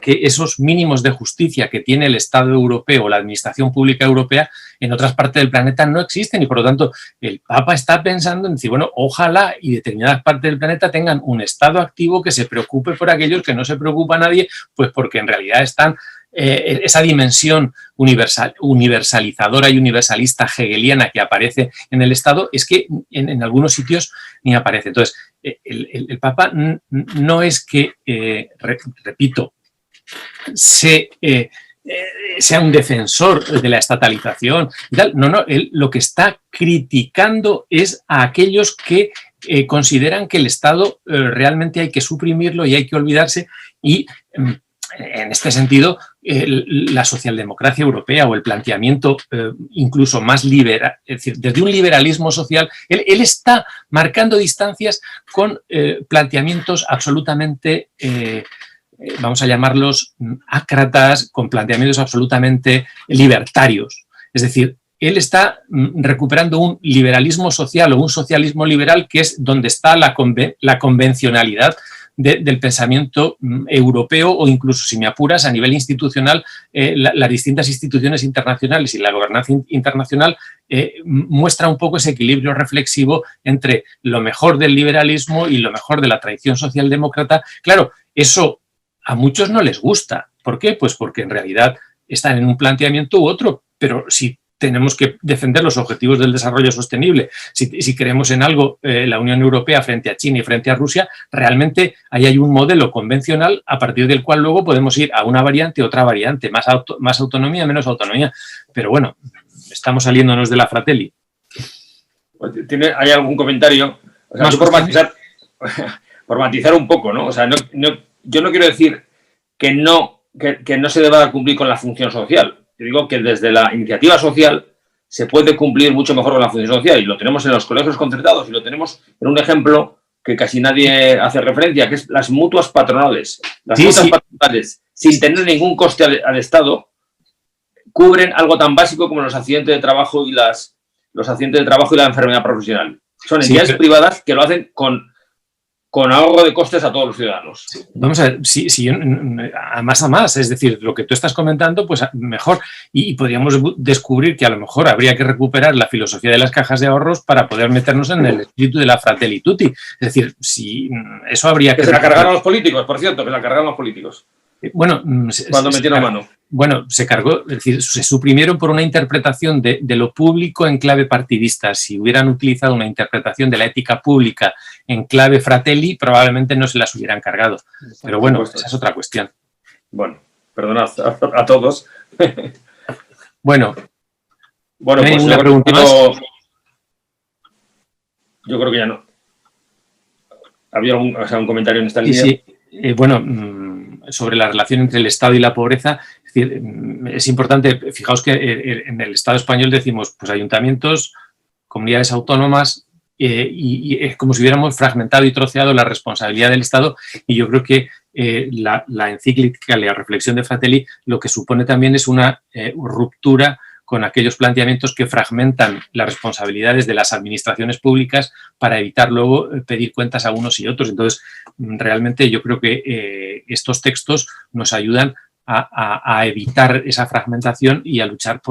que esos mínimos de justicia que tiene el Estado europeo o la administración pública europea en otras partes del planeta no existen, y por lo tanto el Papa está pensando en decir, bueno, ojalá y determinadas partes del planeta tengan un Estado activo que se preocupe por aquellos que no se preocupa a nadie, pues porque en realidad están esa dimensión universalizadora y universalista hegeliana que aparece en el Estado, es que en algunos sitios ni aparece. Entonces, el Papa no es que, repito, sea un defensor de la estatalización y tal. No, él lo que está criticando es a aquellos que consideran que el Estado realmente hay que suprimirlo y hay que olvidarse, y en este sentido la socialdemocracia europea o el planteamiento incluso más liberal, es decir, desde un liberalismo social, él está marcando distancias con planteamientos absolutamente vamos a llamarlos ácratas, con planteamientos absolutamente libertarios. Es decir, él está recuperando un liberalismo social o un socialismo liberal, que es donde está la convencionalidad del pensamiento europeo, o incluso, si me apuras, a nivel institucional, las distintas instituciones internacionales y la gobernanza internacional muestra un poco ese equilibrio reflexivo entre lo mejor del liberalismo y lo mejor de la tradición socialdemócrata. Claro, eso a muchos no les gusta. ¿Por qué? Pues porque en realidad están en un planteamiento u otro, pero si tenemos que defender los objetivos del desarrollo sostenible, si creemos en algo, la Unión Europea frente a China y frente a Rusia, realmente ahí hay un modelo convencional a partir del cual luego podemos ir a una variante, otra variante, más autonomía, menos autonomía. Pero bueno, estamos saliéndonos de la Fratelli. ¿Hay algún comentario? O sea, por matizar un poco, ¿no? O sea, yo no quiero decir que no se deba cumplir con la función social. Yo digo que desde la iniciativa social se puede cumplir mucho mejor con la función social, y lo tenemos en los colegios concertados, y lo tenemos en un ejemplo que casi nadie hace referencia, que es las mutuas patronales. Las mutuas patronales, sin tener ningún coste al Estado, cubren algo tan básico como los accidentes de trabajo y la enfermedad profesional. Son entidades privadas que lo hacen con ahorro de costes a todos los ciudadanos. Vamos a ver, a más, es decir, lo que tú estás comentando, pues mejor, y podríamos descubrir que a lo mejor habría que recuperar la filosofía de las cajas de ahorros para poder meternos en el espíritu de la Fratelli Tutti. Es decir, si eso habría que... se la cargaron los políticos, por cierto, que la cargaron los políticos. Bueno, cuando metieron mano. Bueno, se cargó, es decir, se suprimieron por una interpretación de lo público en clave partidista. Si hubieran utilizado una interpretación de la ética pública en clave Fratelli, probablemente no se las hubieran cargado. Pero bueno, esa es otra cuestión. Bueno, perdonad a todos. Bueno, pues una pregunta más. Yo creo que ya no. Había un comentario en esta línea. Sí. Sobre la relación entre el Estado y la pobreza, es decir, es importante, fijaos que en el Estado español decimos, pues ayuntamientos, comunidades autónomas, y es como si hubiéramos fragmentado y troceado la responsabilidad del Estado, y yo creo que la encíclica, la reflexión de Fratelli, lo que supone también es una ruptura con aquellos planteamientos que fragmentan las responsabilidades de las administraciones públicas para evitar luego pedir cuentas a unos y otros. Entonces, realmente yo creo que estos textos nos ayudan a evitar esa fragmentación y a luchar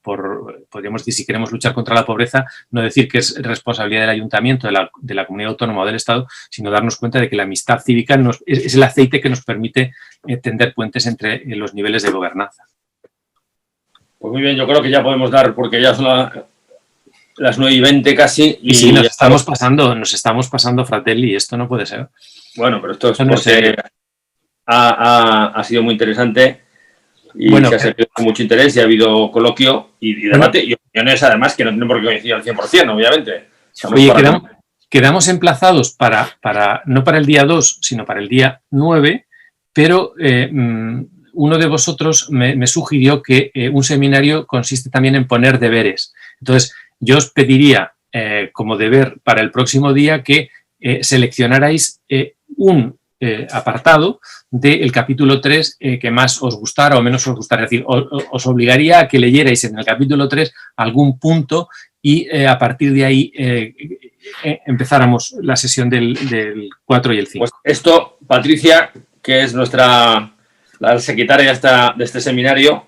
podríamos decir, si queremos luchar contra la pobreza, no decir que es responsabilidad del ayuntamiento, de la comunidad autónoma o del Estado, sino darnos cuenta de que la amistad cívica es el aceite que nos permite tender puentes entre los niveles de gobernanza. Pues muy bien, yo creo que ya podemos dar, porque ya son las 9:20 casi. Y sí, nos estamos pasando, Fratelli, esto no puede ser. Bueno, pero esto es porque ha sido muy interesante y se ha servido con mucho interés y ha habido coloquio y debate y opiniones, además, que no tienen por qué coincidir al 100%, obviamente. Oye, quedamos emplazados no para el día 2, sino para el día 9, pero uno de vosotros me sugirió que un seminario consiste también en poner deberes. Entonces, yo os pediría como deber para el próximo día que seleccionarais un apartado del capítulo 3 que más os gustara o menos os gustara. Es decir, os obligaría a que leyerais en el capítulo 3 algún punto y a partir de ahí empezáramos la sesión del 4 y el 5. Pues esto, Patricia, que es la secretaria de este seminario,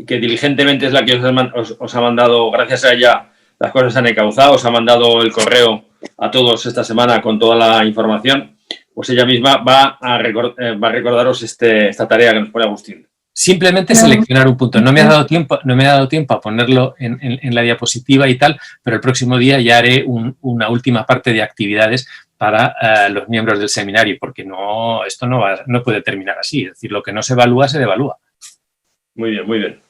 que diligentemente es la que os ha mandado, gracias a ella, las cosas se han encauzado, os ha mandado el correo a todos esta semana con toda la información, pues ella misma va a recordaros esta tarea que nos pone Agustín. Simplemente seleccionar un punto. No me ha dado tiempo a ponerlo en la diapositiva y tal, pero el próximo día ya haré una última parte de actividades para los miembros del seminario, porque esto no puede terminar así. Es decir, lo que no se evalúa, se devalúa. Muy bien, muy bien.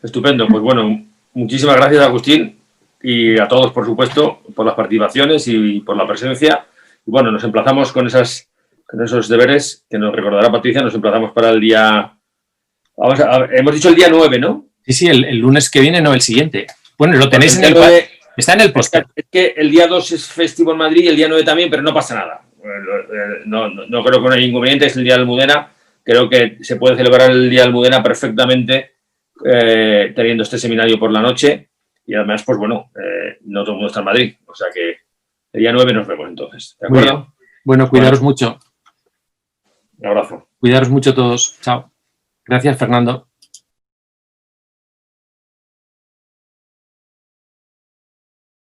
Estupendo. Pues bueno, muchísimas gracias, Agustín, y a todos, por supuesto, por las participaciones y por la presencia. Y bueno, nos emplazamos con esos deberes que nos recordará Patricia. Nos emplazamos para el día... hemos dicho el día 9, ¿no? Sí, el lunes que viene, no, el siguiente. Bueno, lo tenéis en el... Está en el póster. Es que el día 2 es festivo en Madrid y el día 9 también, pero no pasa nada. No creo que no haya inconveniente, es el día de Almudena. Creo que se puede celebrar el día de Almudena perfectamente teniendo este seminario por la noche. Y además, pues bueno, no todo el mundo está en Madrid. O sea que el día 9 nos vemos entonces. ¿De acuerdo? Bueno, cuidaros mucho. Un abrazo. Cuidaros mucho todos. Chao. Gracias, Fernando.